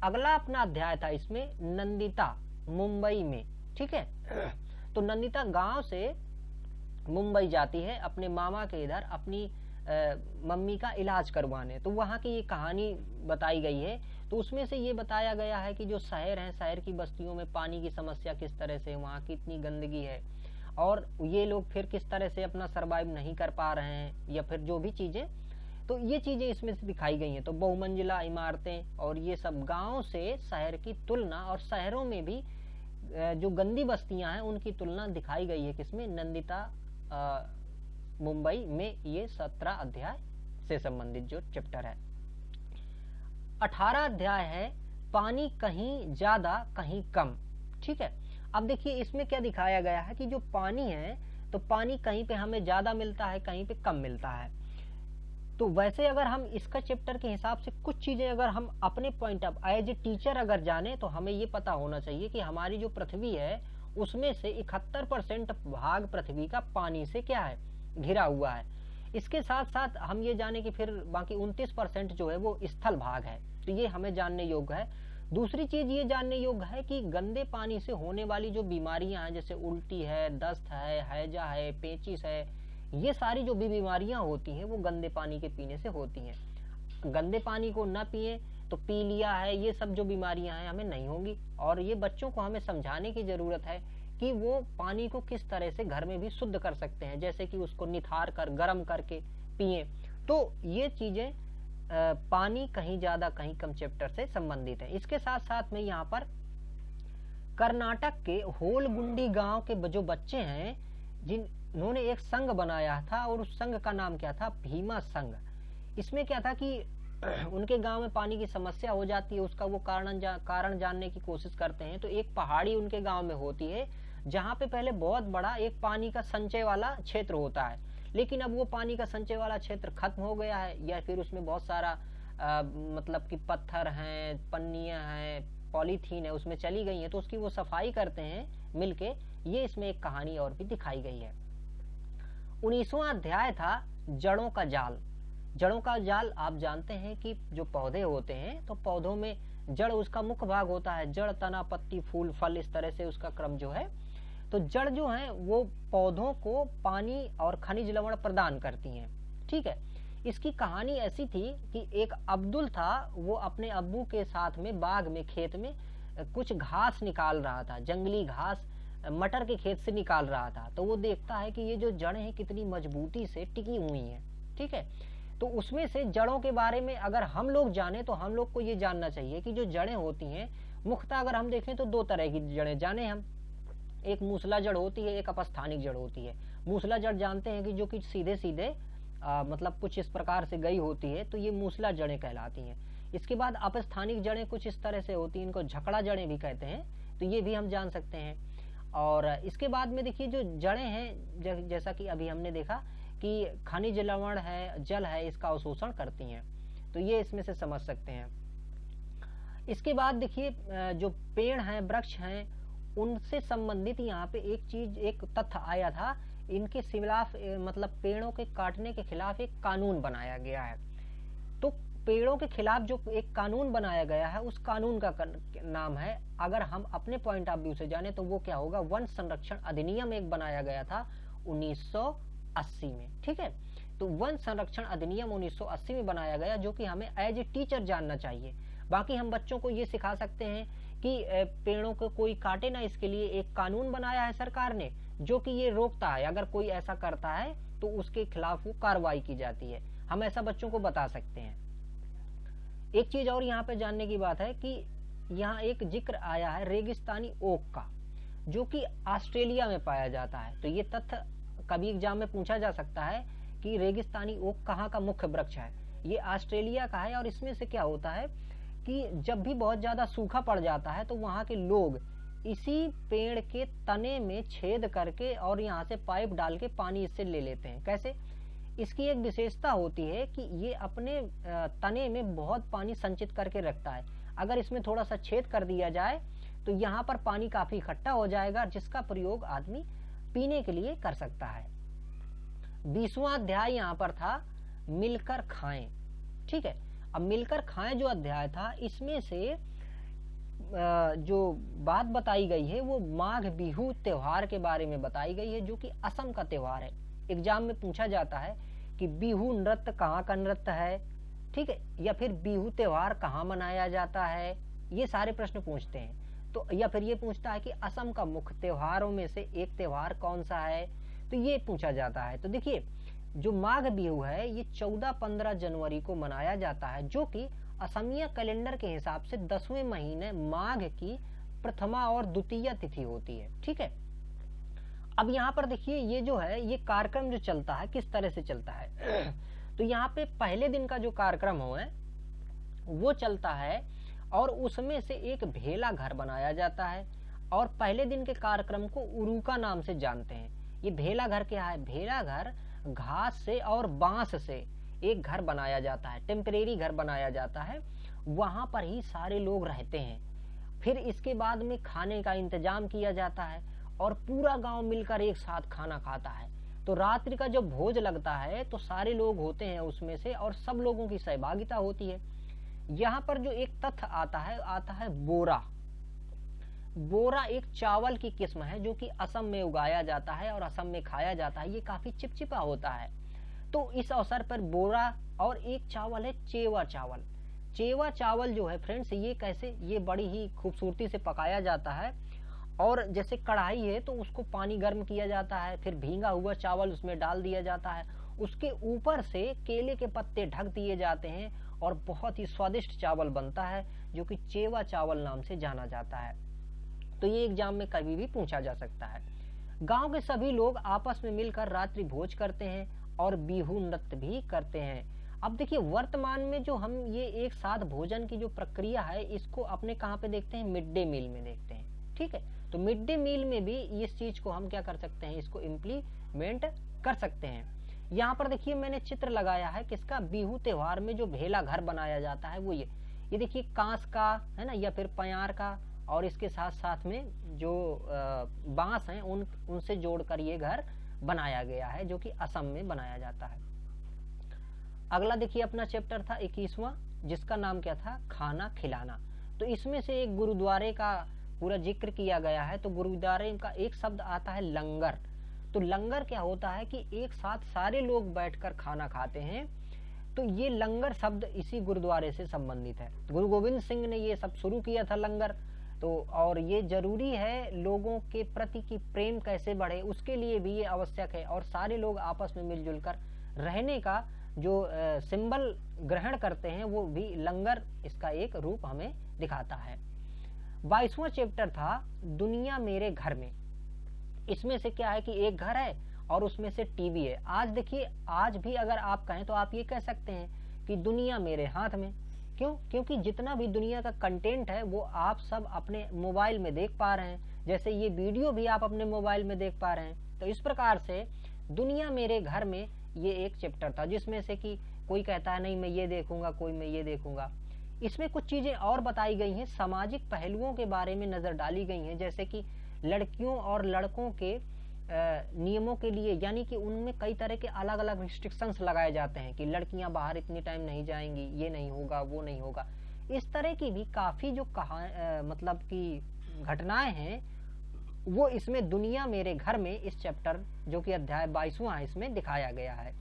अगला अपना अध्याय था इसमें नंदिता, मुंबई में, ठीक है। तो नंदिता गांव से मुंबई जाती है अपने मामा के इधर अपनी मम्मी का इलाज करवाने। तो वहाँ की ये कहानी बताई गई है। तो उसमें से ये बताया गया है कि जो शहर हैं, शहर की बस्तियों में पानी की समस्या किस तरह से, वहाँ कितनी गंदगी है, और ये लोग फिर किस तरह से अपना सर्वाइव नहीं कर पा रहे हैं, या फिर जो भी चीज़ें, तो ये चीज़ें इसमें से दिखाई गई हैं। तो बहुमंजिला इमारतें और ये सब गाँव से शहर की तुलना, और शहरों में भी जो गंदी बस्तियां हैं उनकी तुलना दिखाई गई है किसमें? नंदिता मुंबई में। ये 17 अध्याय से संबंधित जो चैप्टर है। अगला अपना अध्याय था इसमें नंदिता, मुंबई में, ठीक है। तो नंदिता गांव से मुंबई जाती है अपने मामा के इधर अपनी मम्मी का इलाज करवाने। तो वहाँ की ये कहानी बताई गई है। तो उसमें से ये बताया गया है कि जो शहर हैं, शहर की बस्तियों में पानी की समस्या किस तरह से, वहाँ कितनी गंदगी है, और ये लोग फिर किस तरह से अपना सर्वाइव नहीं कर पा रहे हैं, या फिर जो भी चीज़ें, तो ये चीज़ें इसमें से दिखाई गई हैं। तो बहुमंजिला इमारतें और ये सब गाँव से शहर की तुलना, और शहरों में भी जो गंदी बस्तियां हैं उनकी तुलना दिखाई गई है किसमें? नंदिता मुंबई में, ये 17 अध्याय से संबंधित जो चैप्टर है। 18 अध्याय है पानी कहीं ज्यादा कहीं कम। ठीक है, अब देखिए इसमें क्या दिखाया गया है कि जो पानी है तो पानी कहीं पे हमें ज्यादा मिलता है, कहीं पे कम मिलता है। तो वैसे अगर हम इसका चैप्टर के हिसाब से कुछ चीजें अगर हम अपने point of as a teacher अगर जाने तो हमें ये पता होना चाहिए कि हमारी जो पृथ्वी है उसमें से 71% भाग पृथ्वी का पानी से क्या है, घिरा हुआ है। इसके साथ साथ हम ये जाने कि फिर बाकी 29% जो है वो स्थल भाग है, तो ये हमें जानने योग्य है। दूसरी चीज ये जानने योग्य है कि गंदे पानी से होने वाली जो बीमारियां हैं, जैसे उल्टी है, दस्त है, हैजा है, पेचिस है, ये सारी जो भी बीमारियां होती हैं वो गंदे पानी के पीने से होती हैं। गंदे पानी को न पिए तो पीलिया है, ये सब जो बीमारियां हैं हमें नहीं होंगी। और ये बच्चों को हमें समझाने की जरूरत है कि वो पानी को किस तरह से घर में भी शुद्ध कर सकते हैं, जैसे कि उसको निथार कर गर्म करके पिए। तो ये चीजें पानी कहीं ज्यादा कहीं कम चैप्टर से संबंधित है। इसके साथ साथ में यहाँ पर कर्नाटक के होलगुंडी गांव के जो बच्चे हैं जिन्होंने एक संघ बनाया था और उस संघ का नाम क्या था, भीमा संघ। इसमें क्या था कि उनके गांव में पानी की समस्या हो जाती है, उसका वो कारण जानने की कोशिश करते हैं। तो एक पहाड़ी उनके गांव में होती है जहाँ पे पहले बहुत बड़ा एक पानी का संचय वाला क्षेत्र होता है, लेकिन अब वो पानी का संचय वाला क्षेत्र खत्म हो गया है, या फिर उसमें बहुत सारा मतलब कि पत्थर हैं, पन्नियां हैं, पॉलीथीन है उसमें चली गई है, तो उसकी वो सफाई करते हैं मिलके। ये इसमें एक कहानी और भी दिखाई गई है। 19वां अध्याय था जड़ों का जाल। जड़ों का जाल आप जानते हैं कि जो पौधे होते हैं तो पौधों में जड़ उसका मुख्य भाग होता है, जड़, तना, पत्ती, फूल, फल, इस तरह से उसका क्रम जो है। तो जड़ जो है वो पौधों को पानी और खनिज लवण प्रदान करती हैं। ठीक है, इसकी कहानी ऐसी थी कि एक अब्दुल था, वो अपने अब्बू के साथ में बाग में खेत में कुछ घास निकाल रहा था, जंगली घास मटर के खेत से निकाल रहा था। तो वो देखता है कि ये जो जड़ें हैं कितनी मजबूती से टिकी हुई हैं। ठीक है, तो उसमें से जड़ों के बारे में अगर हम लोग जाने तो हम लोग को ये जानना चाहिए कि जो जड़ें होती हैं मुख्यतः अगर हम देखें तो 2 तरह की जड़ें जाने हम, एक मूसला जड़ होती है, एक अपस्थानिक जड़ होती है। मूसला जड़ जानते हैं कि जो कि सीधे सीधे मतलब कुछ इस प्रकार से गई होती है, तो ये मूसला जड़ें कहलाती हैं। इसके बाद अपस्थानिक जड़ें कुछ इस तरह से होती हैं, इनको झकड़ा जड़ें भी कहते हैं, तो ये भी हम जान सकते हैं। और इसके बाद में देखिए जो जड़ें हैं जैसा कि अभी हमने देखा कि खनिज लवण है, जल है, इसका अवशोषण करती हैं, तो ये इसमें से समझ सकते हैं। इसके बाद देखिए जो पेड़ हैं, वृक्ष हैं, उनसे संबंधित यहाँ पे एक चीज, एक तथ्य आया था, इनके खिलाफ मतलब पेड़ों के काटने के खिलाफ एक कानून बनाया गया है। तो पेड़ों के खिलाफ जो एक कानून बनाया गया है उस कानून का नाम है, अगर हम अपने पॉइंट ऑफ व्यू से जाने तो वो क्या होगा, वन संरक्षण अधिनियम एक बनाया गया था 1980 में। ठीक है, तो वन संरक्षण अधिनियम 1980 में बनाया गया, जो कि हमें एज ए टीचर जानना चाहिए। बाकी हम बच्चों को ये सिखा सकते हैं कि पेड़ों को कोई काटे ना, इसके लिए एक कानून बनाया है सरकार ने जो कि ये रोकता है, अगर कोई ऐसा करता है तो उसके खिलाफ वो कार्रवाई की जाती है। हम ऐसा बच्चों को बता सकते हैं। एक चीज और यहाँ पे जानने की बात है कि यहाँ एक जिक्र आया है रेगिस्तानी ओक का, जो कि ऑस्ट्रेलिया में पाया जाता है। तो ये तथ्य कभी एग्जाम में पूछा जा सकता है कि रेगिस्तानी ओक कहाँ का मुख्य वृक्ष है। ये ऑस्ट्रेलिया का है, और इसमें से क्या होता है कि जब भी बहुत ज्यादा सूखा पड़ जाता है तो वहाँ के लोग इसी पेड़ के तने में छेद करके और यहाँ से पाइप डाल के पानी इससे ले लेते हैं। कैसे? इसकी एक विशेषता होती है कि ये अपने तने में बहुत पानी संचित करके रखता है। अगर इसमें थोड़ा सा छेद कर दिया जाए तो यहाँ पर पानी काफी इकट्ठा हो जाएगा, जिसका प्रयोग आदमी पीने के लिए कर सकता है। 20वां अध्याय यहाँ पर था मिलकर खाएं। ठीक है, अब मिलकर खाएं जो अध्याय था, इसमें से जो बात बताई गई है वो माघ बिहू त्योहार के बारे में बताई गई है, जो कि असम का त्योहार है। एग्जाम में पूछा जाता है कि बिहू नृत्य कहाँ का नृत्य है, ठीक है, या फिर बिहू त्योहार कहाँ मनाया जाता है, ये सारे प्रश्न पूछते हैं। तो या फिर ये पूछता है कि असम का मुख्य त्योहारों में से एक त्योहार कौन सा है, तो ये पूछा जाता है। तो देखिए जो माघ बिहू है ये 14-15 जनवरी को मनाया जाता है, जो कि असमिया कैलेंडर के हिसाब से 10वें महीने माघ की प्रथमा और द्वितीय तिथि होती है। ठीक है, अब यहाँ पर देखिए ये जो है ये कार्यक्रम जो चलता है किस तरह से चलता है। तो यहाँ पे पहले दिन का जो कार्यक्रम हो है वो चलता है और उसमें से एक भेला घर बनाया जाता है और पहले दिन के कार्यक्रम को उरुका नाम से जानते हैं। ये भेला घर क्या है? भेला घर घास से और बांस से एक घर बनाया जाता है, टेम्परेरी घर बनाया जाता है, वहां पर ही सारे लोग रहते हैं। फिर इसके बाद में खाने का इंतजाम किया जाता है और पूरा गांव मिलकर एक साथ खाना खाता है। तो रात्रि का जब भोज लगता है तो सारे लोग होते हैं उसमें से और सब लोगों की सहभागिता होती है। यहाँ पर जो एक तथ्य आता है बोरा। बोरा एक चावल की किस्म है जो कि असम में उगाया जाता है और असम में खाया जाता है। ये काफी चिपचिपा होता है। तो इस अवसर पर बोरा और एक चावल है चेवा चावल। चेवा चावल जो है फ्रेंड्स, ये कैसे, ये बड़ी ही खूबसूरती से पकाया जाता है और जैसे कढ़ाई है तो उसको पानी गर्म किया जाता है, फिर भींगा हुआ चावल उसमें डाल दिया जाता है, उसके ऊपर से केले के पत्ते ढक दिए जाते हैं और बहुत ही स्वादिष्ट चावल बनता है जो कि चेवा चावल नाम से जाना जाता है। तो ये एग्जाम में कभी भी पूछा जा सकता है। गांव के सभी लोग आपस में मिलकर रात्रि भोज करते हैं और बिहू नृत्य भी करते हैं। अब देखिए वर्तमान में जो हम ये एक साथ भोजन की जो प्रक्रिया है इसको अपने कहाँ पे देखते हैं? मिड डे मील में देखते हैं। ठीक है, तो मिड डे मील में भी इस चीज को हम क्या कर सकते हैं? इसको इम्प्लीमेंट कर सकते हैं। यहाँ पर देखिए मैंने चित्र लगाया है किसका? बिहू त्योहार में जो भेला घर बनाया जाता है वो ये देखिए कांस का है ना, या फिर पयार का, और इसके साथ साथ में जो बांस हैं उनसे जोड़कर ये घर बनाया गया है जो कि असम में बनाया जाता है। अगला देखिए अपना चैप्टर था 21वां, जिसका नाम क्या था? खाना खिलाना। तो इसमें से एक गुरुद्वारे का पूरा जिक्र किया गया है। तो गुरुद्वारे का एक शब्द आता है लंगर। तो लंगर क्या होता है कि एक साथ सारे लोग बैठकर खाना खाते हैं। तो ये लंगर शब्द इसी गुरुद्वारे से संबंधित है। गुरु गोविंद सिंह ने ये सब शुरू किया था लंगर। तो और ये जरूरी है, लोगों के प्रति की प्रेम कैसे बढ़े उसके लिए भी ये आवश्यक है और सारे लोग आपस में मिलजुल कर रहने का जो सिंबल ग्रहण करते हैं वो भी लंगर इसका एक रूप हमें दिखाता है। 22वां चैप्टर था दुनिया मेरे घर में। इसमें से क्या है कि एक घर है और उसमें से टीवी है। आज देखिए, आज भी अगर आप कहें तो आप ये कह सकते हैं कि दुनिया मेरे हाथ में। क्यों? क्योंकि जितना भी दुनिया का कंटेंट है वो आप सब अपने मोबाइल में देख पा रहे हैं। जैसे ये वीडियो भी आप अपने मोबाइल में देख पा रहे हैं। तो इस प्रकार से दुनिया मेरे घर में ये एक चैप्टर था जिसमें से कि कोई कहता है नहीं मैं ये देखूंगा, कोई मैं ये देखूंगा। इसमें कुछ चीजें और बताई गई हैं, सामाजिक पहलुओं के बारे में नजर डाली गई हैं, जैसे कि लड़कियों और लड़कों के नियमों के लिए, यानी कि उनमें कई तरह के अलग अलग रिस्ट्रिक्शंस लगाए जाते हैं कि लड़कियां बाहर इतनी टाइम नहीं जाएंगी, ये नहीं होगा, वो नहीं होगा। इस तरह की भी काफी जो मतलब कि घटनाएं हैं वो इसमें दुनिया मेरे घर में इस चैप्टर जो कि अध्याय 22वां है इसमें दिखाया गया है।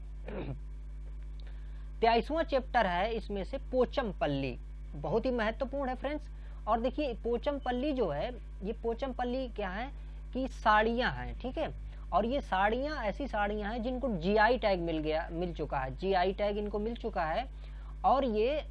23वां चैप्टर है इसमें से पोचमपल्ली, बहुत ही महत्वपूर्ण है फ्रेंड्स। और देखिए पोचमपल्ली जो है, ये पोचमपल्ली क्या है कि साड़ियां हैं, ठीक है। और ये साड़ियां ऐसी साड़ियां हैं जिनको जीआई टैग मिल चुका है, जीआई टैग इनको मिल चुका है। और ये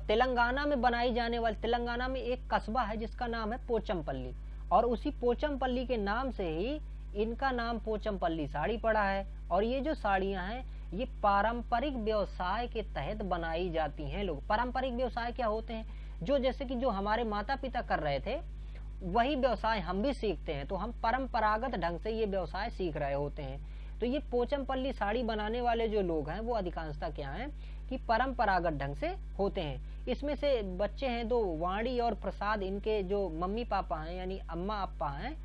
तेलंगाना में बनाई जाने वाली, तेलंगाना में एक कस्बा है जिसका नाम है पोचमपल्ली, और उसी पोचमपल्ली के नाम से ही इनका नाम पोचमपल्ली साड़ी पड़ा है। और ये जो साड़ियां हैं ये पारंपरिक व्यवसाय के तहत बनाई जाती हैं। लोग पारंपरिक व्यवसाय क्या होते हैं? जो जैसे कि जो हमारे माता पिता कर रहे थे वही व्यवसाय हम भी सीखते हैं, तो हम परंपरागत ढंग से ये व्यवसाय सीख रहे होते हैं। तो ये पोचमपल्ली साड़ी बनाने वाले जो लोग हैं वो अधिकांशतः क्या हैं कि परंपरागत ढंग से होते हैं। इसमें से बच्चे हैं दो, वाणी और प्रसाद, इनके जो मम्मी पापा हैं यानी अम्मा अप्पा हैं,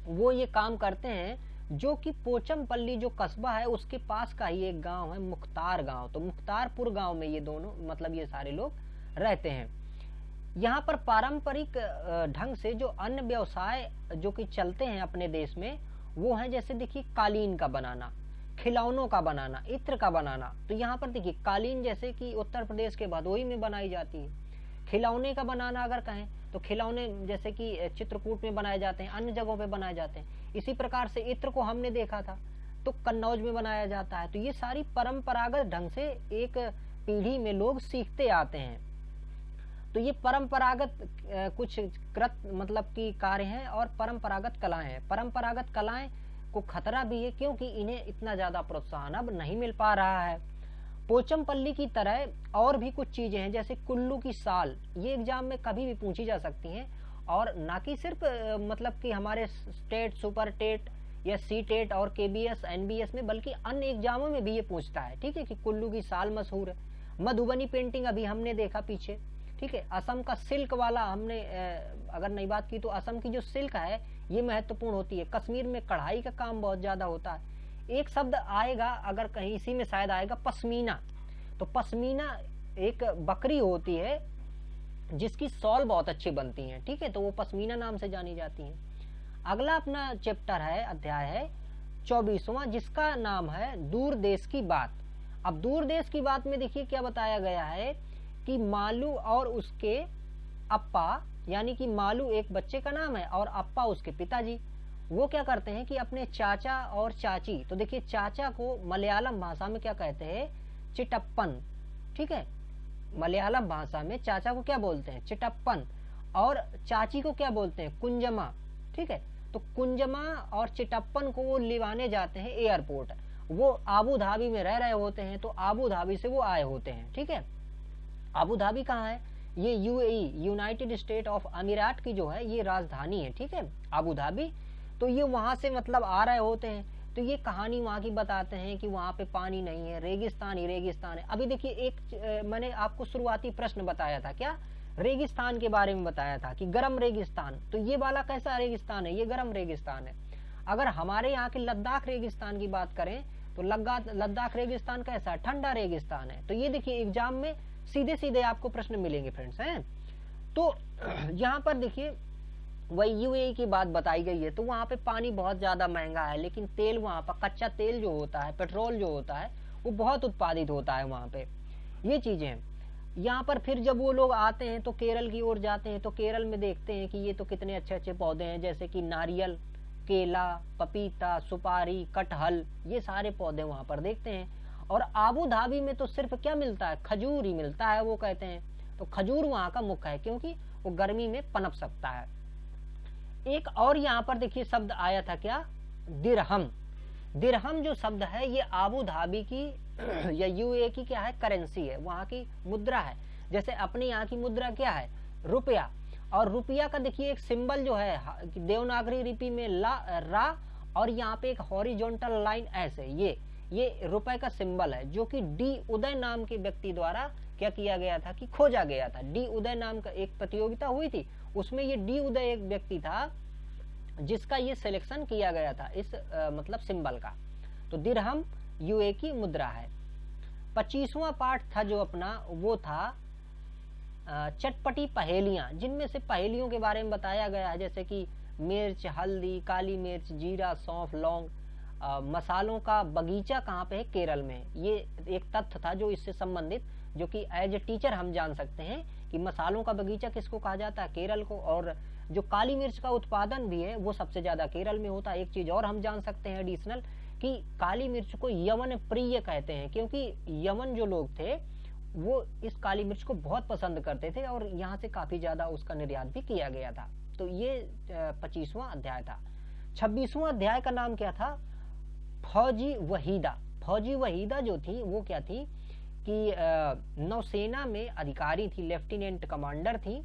वो ये काम करते हैं। जो कि पोचमपल्ली जो कस्बा है उसके पास का ही एक गांव है मुख्तार गांव। तो मुख्तारपुर गांव में ये दोनों मतलब ये सारे लोग रहते हैं। यहाँ पर पारंपरिक ढंग से जो अन्य व्यवसाय जो कि चलते हैं अपने देश में वो है, जैसे देखिए कालीन का बनाना, खिलौनों का बनाना, इत्र का बनाना। तो यहाँ पर देखिए कालीन जैसे कि उत्तर प्रदेश के भदोही में बनाई जाती है। खिलौने का बनाना अगर कहें तो खिलौने जैसे कि चित्रकूट में बनाए जाते हैं, अन्य जगहों पे बनाए जाते हैं। इसी प्रकार से इत्र को हमने देखा था तो कन्नौज में बनाया जाता है। तो ये सारी परंपरागत ढंग से एक पीढ़ी में लोग सीखते आते हैं। तो ये परंपरागत कुछ मतलब की कार्य हैं और परंपरागत कलाएं हैं। परंपरागत कलाएं को खतरा भी है क्योंकि इन्हें इतना ज्यादा प्रोत्साहन अब नहीं मिल पा रहा है। पोचमपल्ली की तरह और भी कुछ चीजें हैं, जैसे कुल्लू की साल, ये एग्जाम में कभी भी पूछी जा सकती हैं, और ना कि सिर्फ मतलब कि हमारे स्टेट, सुपर टेट या सी टेट और केबीएस एनबीएस में, बल्कि अन्य एग्जामों में भी ये पूछता है। ठीक है, कि कुल्लू की साल मशहूर है। मधुबनी पेंटिंग अभी हमने देखा पीछे। ठीक है, असम का सिल्क वाला हमने अगर नई बात की तो असम की जो सिल्क है ये महत्वपूर्ण होती है। कश्मीर में कढ़ाई का काम बहुत ज्यादा होता है। एक शब्द आएगा, अगर कहीं इसी में शायद आएगा, पश्मीना। तो पश्मीना एक बकरी होती है जिसकी शॉल बहुत अच्छी बनती है। ठीक है, तो वो पश्मीना नाम से जानी जाती है। अगला अपना चैप्टर है, अध्याय है 24वां, जिसका नाम है दूर देश की बात। अब दूर देश की बात में देखिए क्या बताया गया है कि मालू और उसके अप्पा, यानी कि मालू एक बच्चे का नाम है और अप्पा उसके पिताजी, वो क्या करते हैं कि अपने चाचा और चाची, तो देखिए चाचा को मलयालम भाषा में क्या कहते हैं, चिटप्पन। ठीक है, मलयालम भाषा में चाचा को क्या बोलते हैं, चिटप्पन, और चाची को क्या बोलते हैं, कुंजमा। ठीक है, तो कुंजमा और चिटप्पन को वो लिवाने जाते हैं एयरपोर्ट। वो आबू धाबी में रह रहे होते हैं, तो आबू धाबी से वो आए होते हैं। ठीक है, आबू धाबी कहाँ है, ये यूएई, यूनाइटेड स्टेट ऑफ अमीरात की जो है ये राजधानी है। ठीक है, आबू धाबी, तो ये वहां से मतलब आ रहे होते हैं। तो ये कहानी वहां की बताते हैं कि वहां पे पानी नहीं है, रेगिस्तान ही रेगिस्तान है। अभी देखिए एक मैंने आपको शुरुआती प्रश्न बताया था, क्या, रेगिस्तान के बारे में बताया था कि गर्म रेगिस्तान। तो ये वाला कैसा रेगिस्तान है, ये गर्म रेगिस्तान है। अगर हमारे यहाँ के लद्दाख रेगिस्तान की बात करें तो लद्दाख रेगिस्तान कैसा, ठंडा रेगिस्तान है। तो ये देखिए एग्जाम में सीधे सीधे आपको प्रश्न मिलेंगे फ्रेंड्स हैं। तो यहाँ पर देखिए वही यूएई की बात बताई गई है। तो वहाँ पे पानी बहुत ज्यादा महंगा है, लेकिन तेल वहाँ पर, कच्चा तेल जो होता है, पेट्रोल जो होता है, वो बहुत उत्पादित होता है वहाँ पे। ये चीजें हैं। यहाँ पर फिर जब वो लोग आते हैं तो केरल की ओर जाते हैं, तो केरल में देखते हैं कि ये तो कितने अच्छे अच्छे पौधे हैं, जैसे कि नारियल, केला, पपीता, सुपारी, कटहल, ये सारे पौधे वहां पर देखते हैं। और आबू धाबी में तो सिर्फ क्या मिलता है, खजूर ही मिलता है, वो कहते हैं। तो खजूर वहां का मुख्य है, क्योंकि वो गर्मी में पनप सकता है। एक और यहाँ पर देखिए शब्द आया था, क्या, दिरहम। दिरहम जो शब्द है ये आबू धाबी की या यूए की क्या है, करेंसी है, वहां की मुद्रा है। जैसे अपने यहाँ की मुद्रा क्या है, रुपया। और रुपया का देखिए एक सिंबल जो है देवनागरी लिपि में रा, और यहाँ पे एक हॉरिजॉन्टल लाइन ऐसे, ये रुपए का सिंबल है, जो कि डी उदय नाम के व्यक्ति द्वारा क्या किया गया था कि खोजा गया था। डी उदय नाम का एक प्रतियोगिता हुई थी, उसमें ये डी उदय एक व्यक्ति था जिसका ये सिलेक्शन किया गया था इस मतलब सिंबल का। तो दिरहम यूए की मुद्रा है। 25वां पाठ था जो अपना, वो था चटपटी पहेलियां, जिनमें से पहेलियों के बारे में बताया गया है, जैसे कि मिर्च, हल्दी, काली मिर्च, जीरा, सौंफ, लौंग। मसालों का बगीचा कहाँ पे है, केरल में। ये एक तथ्य था जो इससे संबंधित, जो कि एज ए टीचर हम जान सकते हैं कि मसालों का बगीचा किसको कहा जाता है, केरल को। और जो काली मिर्च का उत्पादन भी है वो सबसे ज्यादा केरल में होता है। एक चीज और हम जान सकते हैं एडिशनल, कि काली मिर्च को यवन प्रिय कहते हैं, क्योंकि यवन जो लोग थे वो इस काली मिर्च को बहुत पसंद करते थे, और यहाँ से काफी ज्यादा उसका निर्यात भी किया गया था। तो ये 25वां अध्याय था। 26वां अध्याय का नाम क्या था, फौजी वहीदा। फौजी वहीदा जो थी वो क्या थी कि नौसेना में अधिकारी थी, लेफ्टिनेंट कमांडर थी,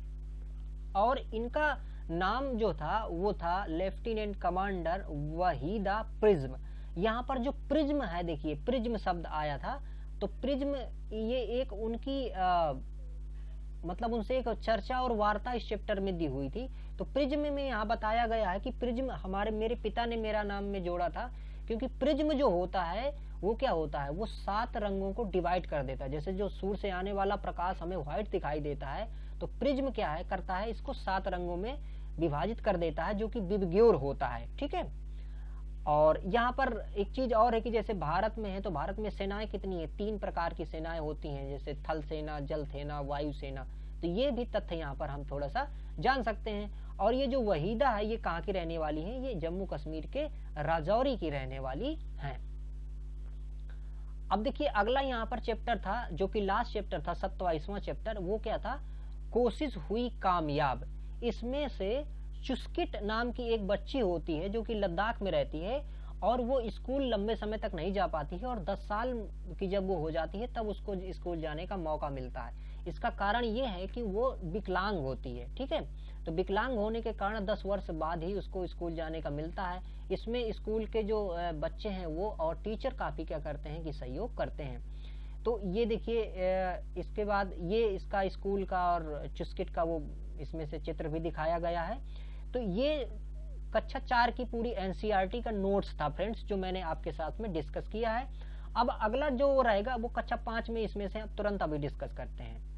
और इनका नाम जो था वो था लेफ्टिनेंट कमांडर वहीदा प्रिज्म। यहाँ पर जो प्रिज्म है, देखिए प्रिज्म शब्द आया था, तो प्रिज्म ये एक उनकी मतलब उनसे एक चर्चा और वार्ता इस चैप्टर में दी हुई थी। तो प्रिज्म में यहाँ बताया गया है कि प्रिज्म मेरे पिता ने मेरा नाम में जोड़ा था, क्योंकि प्रिज्म जो होता है वो क्या होता है, वो 7 रंगों को डिवाइड कर देता है। जैसे जो सूर्य से आने वाला प्रकाश हमें व्हाइट दिखाई देता है, तो प्रिज्म क्या है करता है, इसको 7 रंगों में विभाजित कर देता है, जो कि विबग्योर होता है। ठीक है, और यहाँ पर एक चीज और है कि जैसे भारत में है, तो भारत में सेनाएं कितनी है, 3 प्रकार की सेनाएं होती हैं, जैसे थल सेना, जल सेना, वायु सेना। तो ये भी तथ्य यहाँ पर हम थोड़ा सा जान सकते हैं। और ये जो वहीदा है ये कहाँ की रहने वाली है, ये जम्मू कश्मीर के राजौरी की रहने वाली हैं। अब देखिए अगला यहाँ पर चैप्टर था, जो कि लास्ट चैप्टर था, 27वां चैप्टर। वो क्या था, कोशिश हुई कामयाब। इसमें से चुस्किट नाम की एक बच्ची होती है जो कि लद्दाख में रहती है, और वो स्कूल लंबे समय तक नहीं जा पाती है और 10 साल की जब वो हो जाती है तब उसको स्कूल जाने का मौका मिलता है। इसका कारण ये है कि वो विकलांग होती है, ठीक है। तो विकलांग होने के कारण 10 वर्ष बाद ही उसको स्कूल जाने का मिलता है। इसमें स्कूल के जो बच्चे हैं वो और टीचर काफ़ी क्या करते हैं कि सहयोग करते हैं। तो ये देखिए इसके बाद ये इसका स्कूल का और चुस्किट का वो इसमें से चित्र भी दिखाया गया है। तो ये कक्षा 4 की पूरी एनसीईआरटी का नोट्स था फ्रेंड्स, जो मैंने आपके साथ में डिस्कस किया है। अब अगला जो रहेगा वो कक्षा 5 में, इसमें से तुरंत अभी डिस्कस करते हैं।